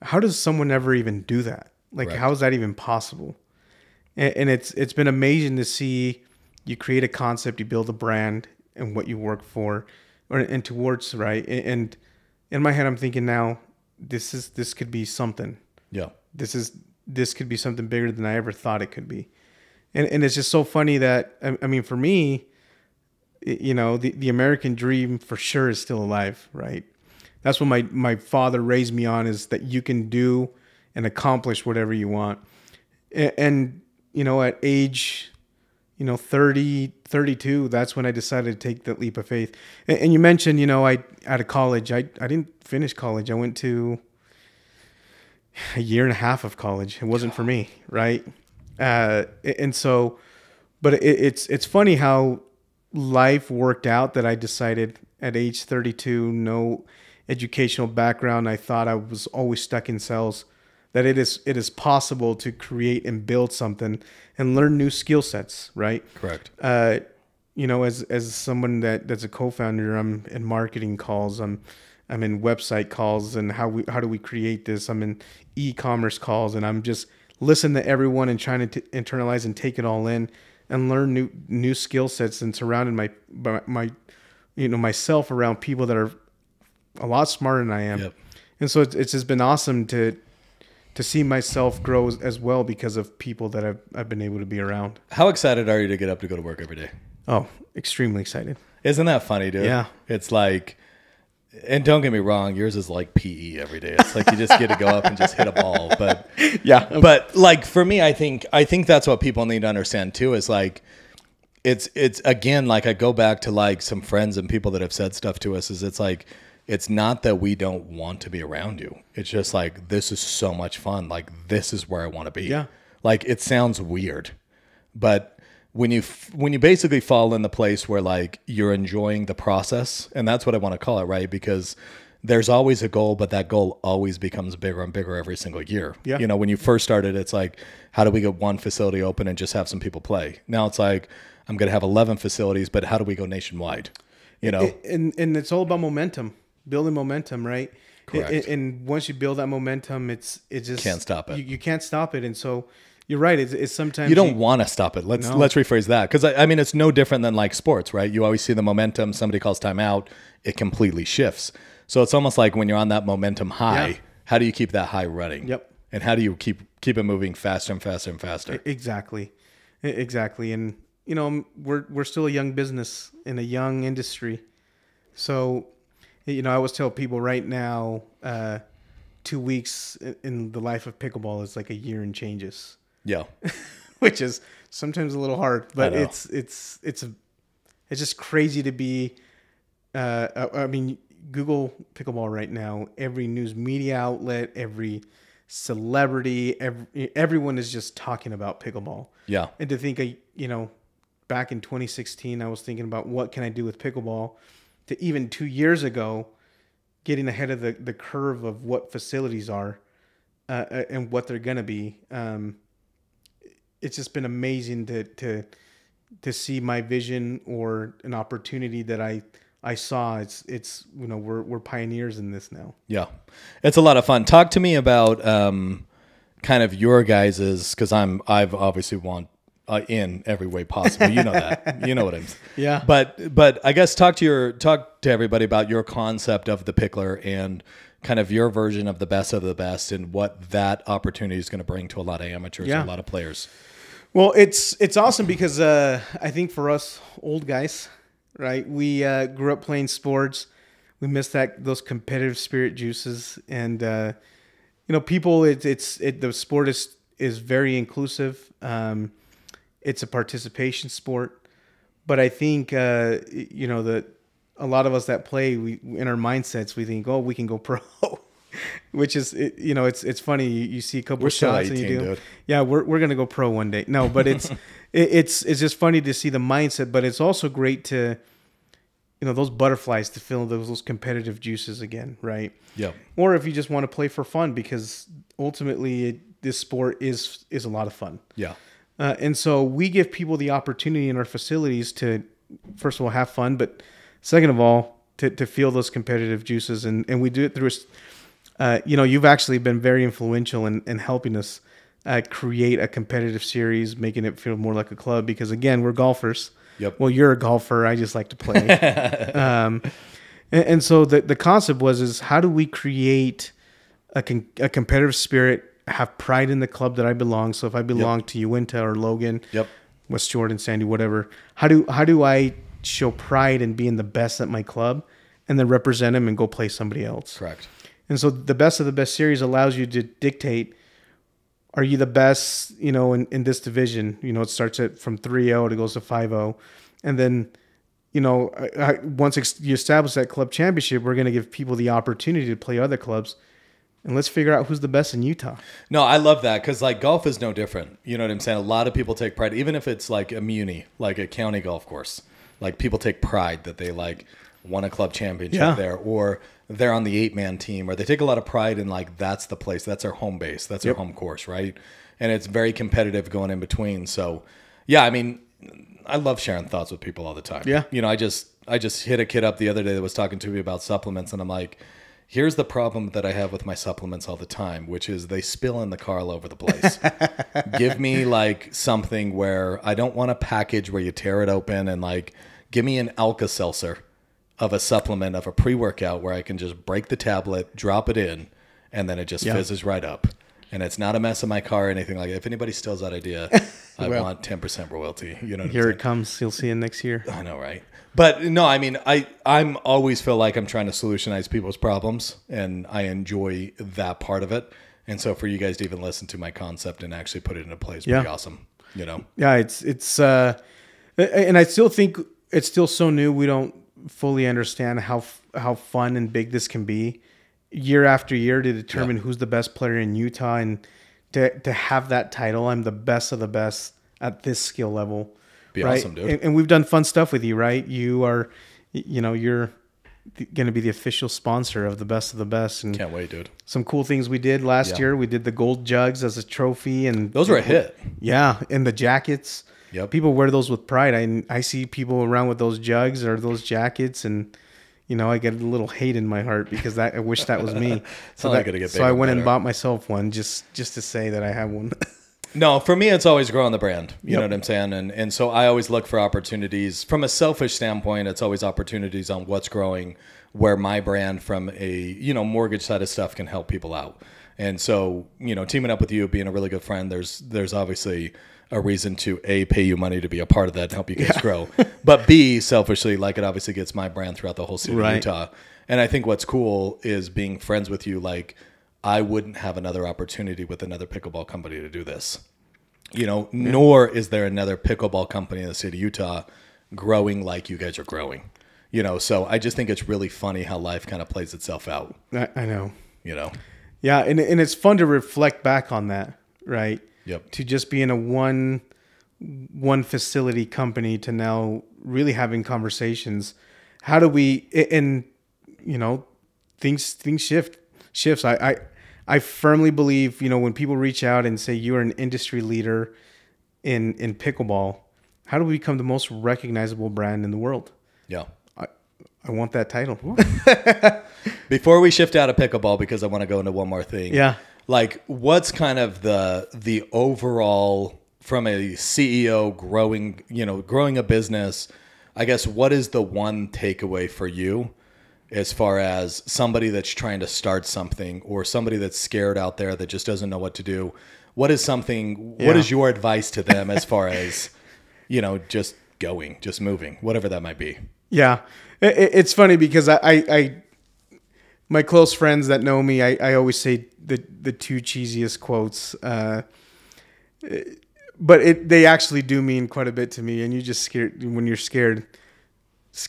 how does someone ever even do that? Like, Right. How is that even possible? And it's been amazing to see you create a concept, you build a brand, and what you work for, and towards, right? And in my head, I'm thinking now, this could be something. Yeah. This could be something bigger than I ever thought it could be. And it's just so funny that, I mean, for me, you know, the American dream for sure is still alive, right? That's what my father raised me on, is that you can do and accomplish whatever you want. And you know, at age, 30, 32, that's when I decided to take that leap of faith. And you mentioned, out of college, I didn't finish college. I went to a year and a half of college. It wasn't for me, right? And so, but it's funny how life worked out that I decided at age 32, no educational background. I thought I was always stuck in sales, that it is possible to create and build something and learn new skill sets, right? Correct. As someone that's a co-founder, I'm in marketing calls, I'm in website calls, and how do we create this? I'm in e-commerce calls, and I'm just listening to everyone and trying to internalize and take it all in and learn new skill sets, and surrounding my myself around people that are a lot smarter than I am. Yep. And so it's just been awesome to see myself grow as well because of people that I've been able to be around. How excited are you to get up to go to work every day? Oh, extremely excited. Isn't that funny, dude? Yeah. It's like, and don't get me wrong, yours is like PE every day. It's like you just get to go up and just hit a ball. But yeah. But like for me, I think that's what people need to understand too, is like, it's again, like I go back to like some friends and people that have said stuff to us, is it's like, it's not that we don't want to be around you. It's just like, this is so much fun. Like, this is where I want to be. Yeah. Like, it sounds weird, but when you basically fall in the place where like you're enjoying the process, and that's what I want to call it, right? Because there's always a goal, but that goal always becomes bigger and bigger every single year. Yeah. When you first started, it's like, how do we get one facility open and just have some people play? Now it's like, I'm going to have 11 facilities, but how do we go nationwide? And it's all about momentum. Building momentum, right? Correct. And once you build that momentum, it just can't stop it. You can't stop it, and so you're right. It's sometimes you don't want to stop it. Let's rephrase that, because I mean, it's no different than like sports, right? You always see the momentum. Somebody calls timeout, it completely shifts. So it's almost like when you're on that momentum high, how do you keep that high running? Yep. And how do you keep it moving faster and faster and faster? Exactly. And we're still a young business in a young industry, so. I always tell people right now, 2 weeks in the life of pickleball is like a year and changes. Yeah. Which is sometimes a little hard, but it's just crazy to be. I mean, Google pickleball right now. Every news media outlet, every celebrity, everyone is just talking about pickleball. Yeah. And to think, back in 2016, I was thinking about what can I do with pickleball. To even 2 years ago, getting ahead of the curve of what facilities are and what they're gonna be. It's just been amazing to see my vision or an opportunity that I saw. It's we're pioneers in this now. Yeah, it's a lot of fun. Talk to me about kind of your guys's, because I've obviously want in every way possible. You know that. You know what I'm saying. Yeah. But I guess talk to everybody about your concept of the Picklr and kind of your version of the best and what that opportunity is going to bring to a lot of amateurs and a lot of players. Well, it's awesome because I think for us old guys, right? We grew up playing sports. We miss those competitive spirit juices, and people. The sport is very inclusive. It's a participation sport, but I think that a lot of us that play, we in our mindsets we think, oh, we can go pro. Which is, it's funny. You see a couple of shots 18, and you do. Dude. Yeah, we're gonna go pro one day. No, but it's it's just funny to see the mindset. But it's also great to, those butterflies to feel those competitive juices again, right? Yeah. Or if you just want to play for fun, because ultimately this sport is a lot of fun. Yeah. And so we give people the opportunity in our facilities to, first of all, have fun, but second of all, to feel those competitive juices, and we do it through. You've actually been very influential in helping us create a competitive series, making it feel more like a club. Because again, we're golfers. Yep. Well, you're a golfer. I just like to play. And so the concept is how do we create a competitive spirit, have pride in the club that I belong. So if I belong to Uinta or Logan, West Jordan, Sandy, whatever, how do I show pride in being the best at my club, and then represent them and go play somebody else? Correct. And so the best of the best series allows you to dictate, are you the best, in this division? It starts from 3-0, it goes to 5-0. And then, once you establish that club championship, we're going to give people the opportunity to play other clubs. And let's figure out who's the best in Utah. No, I love that, because golf is no different. You know what I'm saying? A lot of people take pride, even if it's like a muni, like a county golf course. Like people take pride that they won a club championship there, or they're on the 8-man team, or they take a lot of pride in that's the place, that's our home base, that's our home course, right? And it's very competitive going in between. So, yeah, I mean, I love sharing thoughts with people all the time. Yeah. I just hit a kid up the other day that was talking to me about supplements, and I'm like, here's the problem that I have with my supplements all the time, which is they spill in the car all over the place. Give me something where I don't want a package where you tear it open, and give me an Alka-Seltzer of a supplement, of a pre-workout where I can just break the tablet, drop it in, and then it just fizzes right up. And it's not a mess in my car or anything like that. If anybody steals that idea, I want 10% royalty. Here it comes. You'll see it next year. I know, right? But no, I mean, I'm always feel like I'm trying to solutionize people's problems, and I enjoy that part of it. And so for you guys to even listen to my concept and actually put it into place is pretty awesome. Yeah, it's and I still think it's still so new. We don't fully understand how fun and big this can be year after year to determine who's the best player in Utah, and to have that title. I'm the best of the best at this skill level. Be right? Awesome, dude. And we've done fun stuff with you, right? You are, you're going to be the official sponsor of the best of the best. And can't wait, dude. Some cool things we did last year. We did the gold jugs as a trophy, and those were a hit. Yeah, and the jackets. Yep. People wear those with pride. I see people around with those jugs or those jackets, and I get a little hate in my heart because I wish that was me. So I went and bought myself one just to say that I have one. No, for me, it's always growing the brand. You know what I'm saying? And so I always look for opportunities. From a selfish standpoint, it's always opportunities on what's growing, where my brand from a, mortgage side of stuff can help people out. And so, teaming up with you, being a really good friend, there's obviously a reason to A, pay you money to be a part of that and help you guys grow. But B, selfishly, it obviously gets my brand throughout the whole state of Utah. And I think what's cool is being friends with you. Like, I wouldn't have another opportunity with another pickleball company to do this, nor is there another pickleball company in the state of Utah growing like you guys are growing, so I just think it's really funny how life kind of plays itself out. I know. Yeah. And it's fun to reflect back on that, right? Yep. To just be in a one facility company to now really having conversations. How do we, and things shifts. I firmly believe, when people reach out and say you're an industry leader in pickleball, how do we become the most recognizable brand in the world? Yeah. I want that title. Before we shift out of pickleball, because I want to go into one more thing. Yeah. Like, what's kind of the overall, from a CEO growing a business, I guess, what is the one takeaway for you as far as somebody that's trying to start something, or somebody that's scared out there that just doesn't know what to do? What is your advice to them as far as, just moving, whatever that might be? Yeah. It's funny because I my close friends that know me, I always say the two cheesiest quotes, but they actually do mean quite a bit to me. And you just when you're scared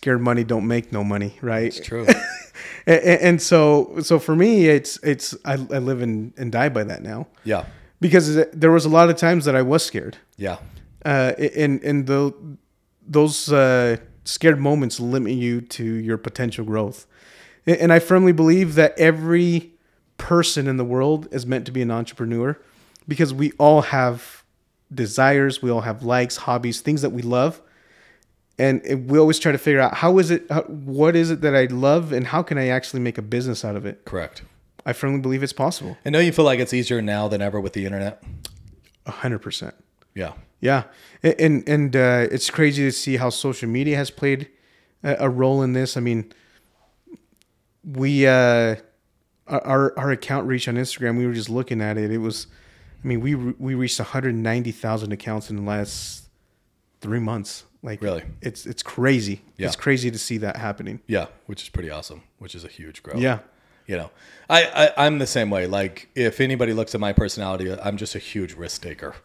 money don't make no money, right? It's true. and so for me, I live and die by that now. Yeah. Because there was a lot of times that I was scared. Yeah. Those scared moments limit you to your potential growth. And I firmly believe that every person in the world is meant to be an entrepreneur, because we all have desires, we all have likes, hobbies, things that we love. And we always try to figure out what is it that I love, and how can I actually make a business out of it? Correct. I firmly believe it's possible. And don't you feel like it's easier now than ever with the internet? 100%. Yeah. Yeah. And it's crazy to see how social media has played a role in this. I mean, we, our account reach on Instagram, we were just looking at it. It was, we reached 190,000 accounts in the last 3 months. Like, really? It's crazy. Yeah. It's crazy to see that happening. Yeah. Which is pretty awesome, which is a huge growth. Yeah. I'm the same way. Like, if anybody looks at my personality, I'm just a huge risk taker.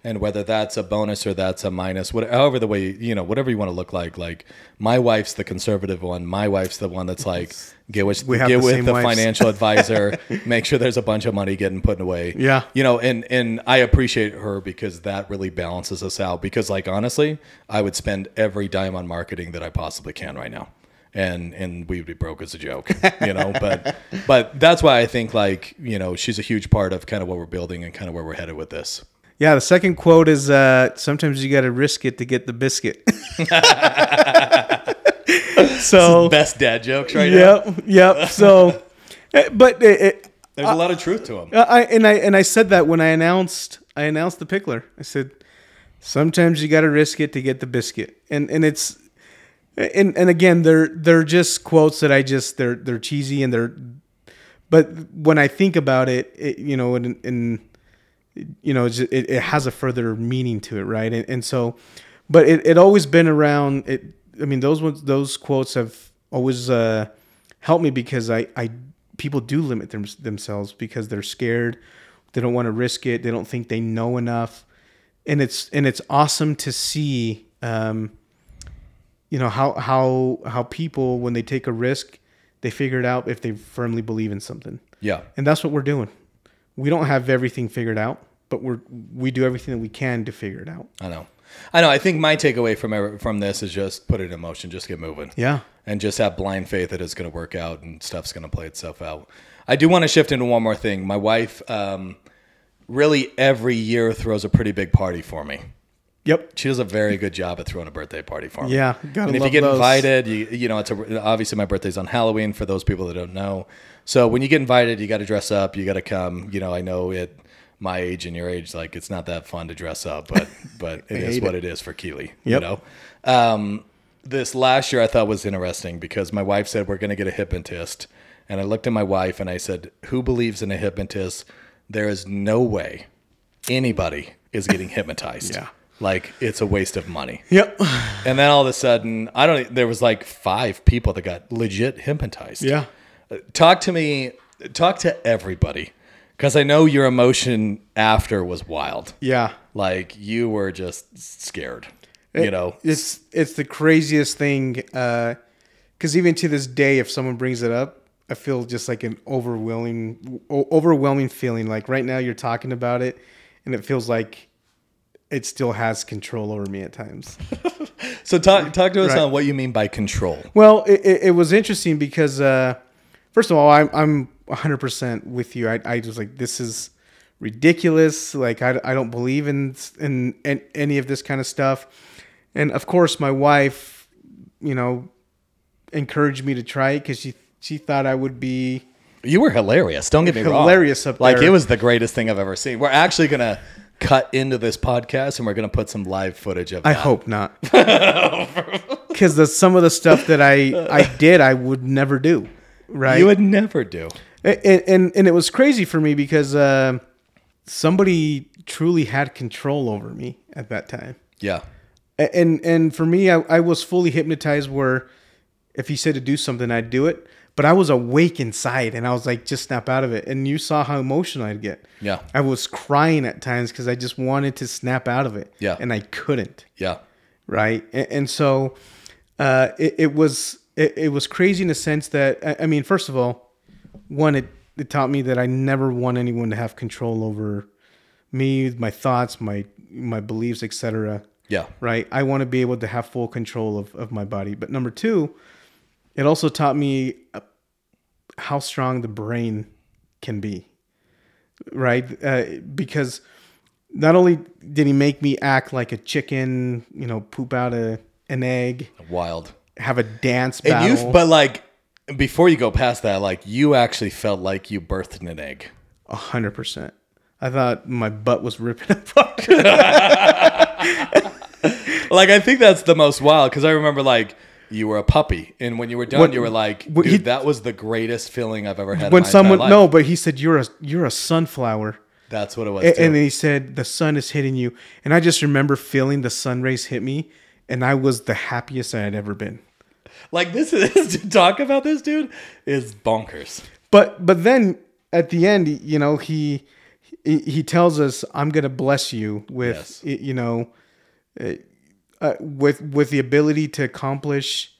And whether that's a bonus or that's a minus, however the way, whatever you want to look like my wife's the conservative one. My wife's the one that's like, get with the financial advisor, make sure there's a bunch of money getting put away. Yeah. And I appreciate her, because that really balances us out. Because, like, honestly, I would spend every dime on marketing that I possibly can right now. And we would be broke as a joke, but that's why I think, like, she's a huge part of kind of what we're building and kind of where we're headed with this. Yeah, the second quote is, sometimes you got to risk it to get the biscuit. So best dad jokes right now. Yep. So, but there's a lot of truth to them. I said that when I announced the Picklr. I said, sometimes you got to risk it to get the biscuit. And it's, and again, they're just quotes that they're cheesy, but when I think about it, it has a further meaning to it, right? And so, but it always been around. Those quotes have always helped me, because people do limit themselves because they're scared. They don't want to risk it. They don't think they know enough, and it's awesome to see, how people, when they take a risk, they figure it out if they firmly believe in something. Yeah, and that's what we're doing. We don't have everything figured out, but we do everything that we can to figure it out. I know. I think my takeaway from this is just put it in motion, just get moving. Yeah. And just have blind faith that it's going to work out and stuff's going to play itself out. I do want to shift into one more thing. My wife really every year throws a pretty big party for me. Yep. She does a very good job at throwing a birthday party for me. Yeah. And if you get invited, obviously my birthday's on Halloween for those people that don't know. So when you get invited, you got to dress up, you got to come. I know at my age and your age, like, it's not that fun to dress up, but it is what it is for Keely. Yep. This last year I thought was interesting, because my wife said, we're going to get a hypnotist. And I looked at my wife and I said, who believes in a hypnotist? There is no way anybody is getting hypnotized. Yeah. like it's a waste of money. Yep. And then all of a sudden, there was like 5 people that got legit hypnotized. Yeah. Talk to everybody. Because I know your emotion after was wild. Yeah. Like you were just scared, It's the craziest thing. Because even to this day, if someone brings it up, I feel just like an overwhelming feeling. Like right now you're talking about it and it feels like it still has control over me at times. So talk to us on what you mean by control. Well, it was interesting because, first of all, I'm 100% with you. I was like, this is ridiculous. Like, I don't believe in any of this kind of stuff. And of course, my wife, encouraged me to try it because she thought I would be. You were hilarious. Don't get me wrong. Hilarious up there. Like, it was the greatest thing I've ever seen. We're actually going to cut into this podcast and we're going to put some live footage of that. I hope not. Because some of the stuff that I did, I would never do. Right? You would never do. And it was crazy for me because somebody truly had control over me at that time. Yeah. And for me, I was fully hypnotized where if he said to do something, I'd do it. But I was awake inside and I was like, just snap out of it. And you saw how emotional I'd get. Yeah. I was crying at times because I just wanted to snap out of it. Yeah. And I couldn't. Yeah. Right. And so it was crazy in the sense that, I mean, first of all, one, it taught me that I never want anyone to have control over me, my thoughts, my beliefs, etc. Yeah. Right. I want to be able to have full control of my body. But number 2, it also taught me how strong the brain can be. Right. Because not only did he make me act like a chicken, poop out an egg. Wild. Have a dance battle. But like, before you go past that, like you actually felt like you birthed an egg. 100%. I thought my butt was ripping apart. Like, I think that's the most wild because I remember like you were a puppy, and when you were done, you were like, "Dude, that was the greatest feeling I've ever had." When someone life. but he said you're a sunflower. That's what it was. And then he said the sun is hitting you, and I just remember feeling the sun rays hit me, and I was the happiest I had ever been. Like this is to talk about this dude is bonkers. But then at the end, he tells us, "I'm gonna bless you with with the ability to accomplish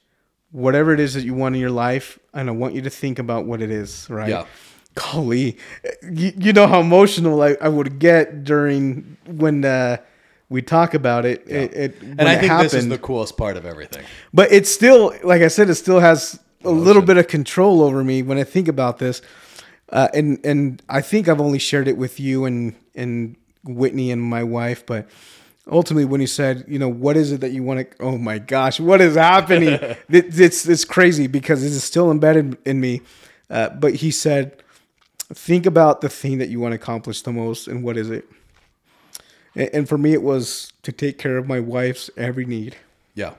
whatever it is that you want in your life, and I want you to think about what it is." Right? Yeah. Golly, you know how emotional I would get during when we talk about it. Yeah. And I think this is the coolest part of everything. But it's still, like I said, it still has a little bit of control over me when I think about this. And I think I've only shared it with you and Whitney and my wife, but ultimately when he said, what is it that you want to, oh my gosh, what is happening? It's crazy because it is still embedded in me. But he said, think about the thing that you want to accomplish the most and what is it? And for me, it was to take care of my wife's every need. Yeah.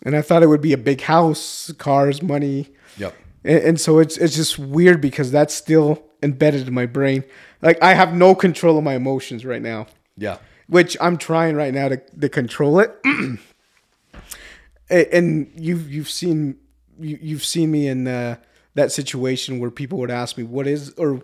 And I thought it would be a big house, cars, money. Yep. And so it's just weird because that's still embedded in my brain. Like I have no control of my emotions right now. Yeah. Which I'm trying right now to control it. And you've seen me in that situation where people would ask me what is, or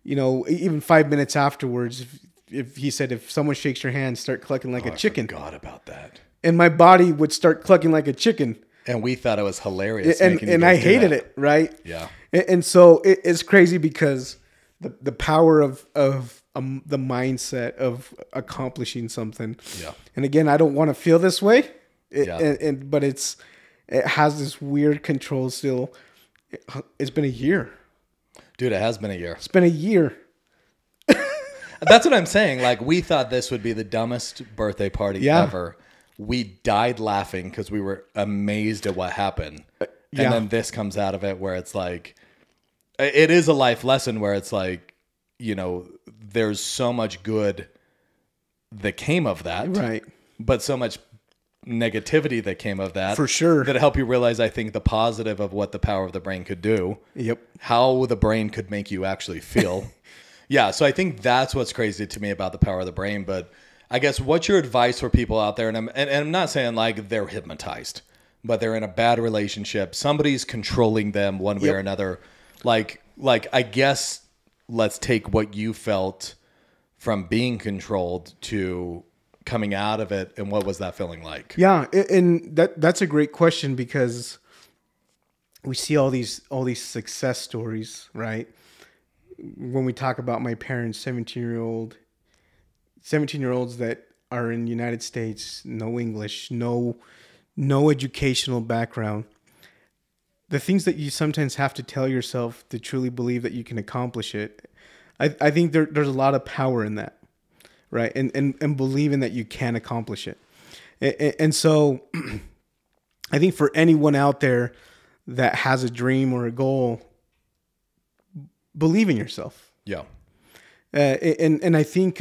even 5 minutes afterwards, if he said, if someone shakes your hand, start clucking like a chicken. I forgot about that. And my body would start clucking like a chicken. And we thought it was hilarious. And I hated it, right? Yeah. And so it's crazy because the power of the mindset of accomplishing something. Yeah. And again, I don't want to feel this way. But it has this weird control still. It's been a year. Dude, it has been a year. It's been a year. That's what I'm saying. Like, we thought this would be the dumbest birthday party ever. We died laughing because we were amazed at what happened. And then this comes out of it where it's like, it is a life lesson where it's like, there's so much good that came of that. Right. But so much negativity that came of that. For sure. That help you realize, I think, the positive of what the power of the brain could do. Yep. How the brain could make you actually feel. Yeah, so I think that's what's crazy to me about the power of the brain. But I guess what's your advice for people out there? And I'm not saying like they're hypnotized, but they're in a bad relationship. Somebody's controlling them one way or another. Like I guess let's take what you felt from being controlled to coming out of it, and what was that feeling like? Yeah, and that's a great question, because we see all these success stories, right? When we talk about my parents, 17-year-olds that are in the United States, no English, no educational background. The things that you sometimes have to tell yourself to truly believe that you can accomplish it. I think there's a lot of power in that, right? And believing that you can accomplish it. And so I think for anyone out there that has a dream or a goal, believe in yourself. Yeah. And I think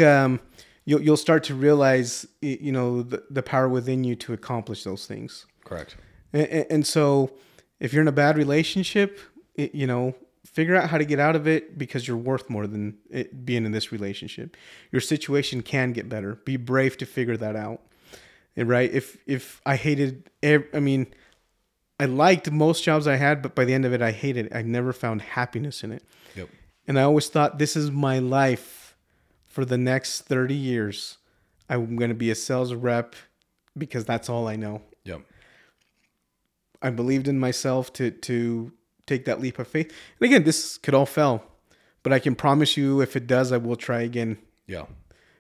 you'll start to realize, the power within you to accomplish those things. Correct. And so if you're in a bad relationship, figure out how to get out of it, because you're worth more than being in this relationship. Your situation can get better. Be brave to figure that out. Right? If I hated, I liked most jobs I had, but by the end of it, I hated it. I never found happiness in it. Yep. And I always thought, this is my life for the next 30 years. I'm going to be a sales rep because that's all I know. Yep. I believed in myself to take that leap of faith. And again, this could all fail, but I can promise you, if it does, I will try again. Yeah.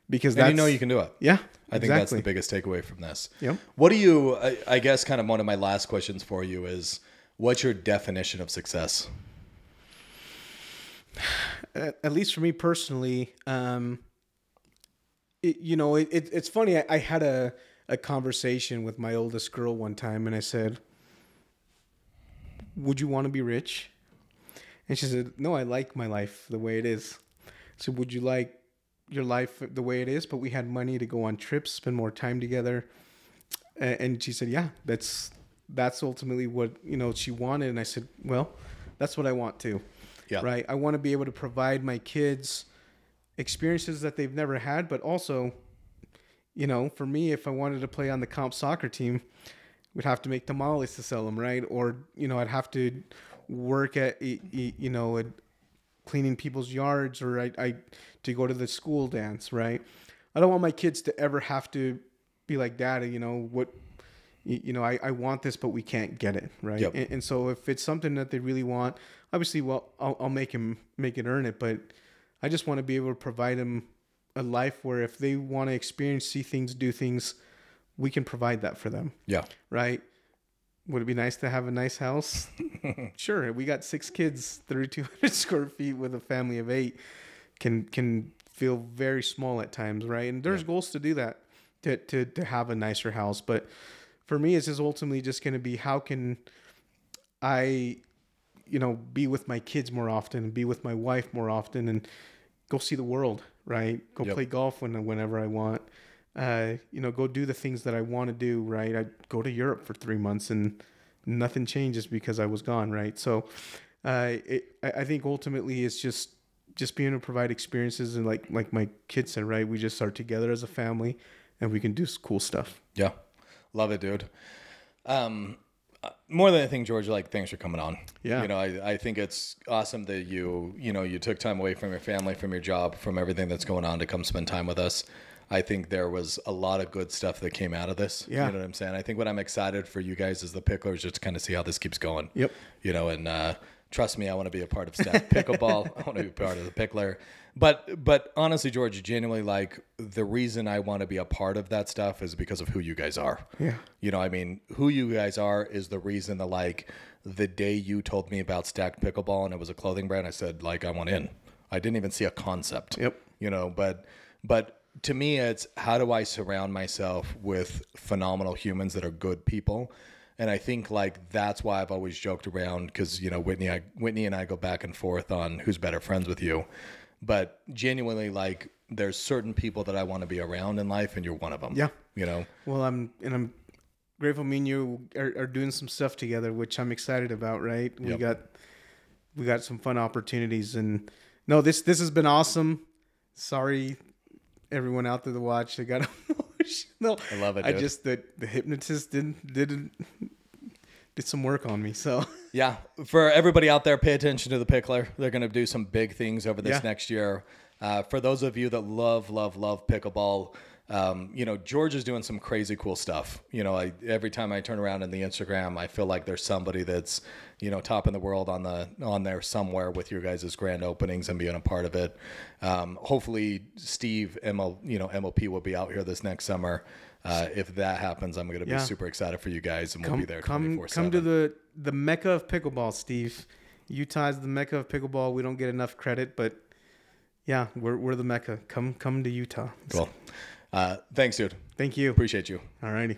Because you know you can do it. Yeah. I think that's the biggest takeaway from this. Yep. What do you, I guess kind of one of my last questions for you is, what's your definition of success? At least for me personally, it's funny. I had a conversation with my oldest girl one time, and I said, would you want to be rich? And she said, no, I like my life the way it is. I said, would you like your life the way it is, but we had money to go on trips, spend more time together? And she said, yeah, that's ultimately what, she wanted. And I said, well, that's what I want too. Yeah. Right. I want to be able to provide my kids experiences that they've never had, but also, for me, if I wanted to play on the comp soccer team, we'd have to make tamales to sell them, right? Or, I'd have to work at, at cleaning people's yards, or I to go to the school dance, right? I don't want my kids to ever have to be like, Dad, I want this, but we can't get it, right? Yep. And so if it's something that they really want, obviously, well, I'll make it earn it, but I just want to be able to provide them a life where if they want to experience, see things, do things, we can provide that for them. Yeah. Right? Would it be nice to have a nice house? Sure. We got 6 kids, 3,200 square feet with a family of 8. Can feel very small at times, right? And there's goals to do that, to have a nicer house. But for me, it's just ultimately just going to be, how can I, be with my kids more often, and be with my wife more often, and go see the world, right? Go play golf whenever I want. Go do the things that I want to do, right? I go to Europe for 3 months and nothing changes because I was gone, right? So I think ultimately it's just being able to provide experiences, and like my kids said, right? We just are together as a family, and we can do cool stuff. Yeah. Love it, dude. More than anything, George, thanks for coming on. Yeah. I think it's awesome that you took time away from your family, from your job, from everything that's going on to come spend time with us. I think there was a lot of good stuff that came out of this. Yeah. You know what I'm saying? I think what I'm excited for you guys as the Picklers, just to kind of see how this keeps going. Yep. And trust me, I want to be a part of Stack Pickleball. I want to be part of the Picklr. But honestly, George, genuinely, the reason I want to be a part of that stuff is because of who you guys are. Yeah. Who you guys are is the reason that, the day you told me about Stacked Pickleball and it was a clothing brand, I said, I want in. I didn't even see a concept. Yep. But to me, it's, how do I surround myself with phenomenal humans that are good people? And I think that's why I've always joked around, because, Whitney and I go back and forth on who's better friends with you. But genuinely, there's certain people that I want to be around in life, and you're one of them. Yeah. Well, I'm grateful me and you are doing some stuff together, which I'm excited about, right? Yep. We got some fun opportunities, and no, this has been awesome. Sorry everyone out there to watch. They got emotional. I love it, I dude. just the hypnotist did some work on me. So Yeah, for everybody out there, pay attention to the Picklr. They're going to do some big things over this next year. For those of you that love pickleball, George is doing some crazy cool stuff. Every time I turn around in the Instagram, I feel like there's somebody that's, top in the world on there somewhere with your guys' grand openings and being a part of it. Hopefully Steve, MOP will be out here this next summer. If that happens, I'm going to be super excited for you guys, and we'll be there 24/7. Come to the mecca of pickleball, Steve. Utah's the mecca of pickleball. We don't get enough credit, but yeah, we're the mecca. Come to Utah. Cool. Thanks, dude. Thank you. Appreciate you. All righty.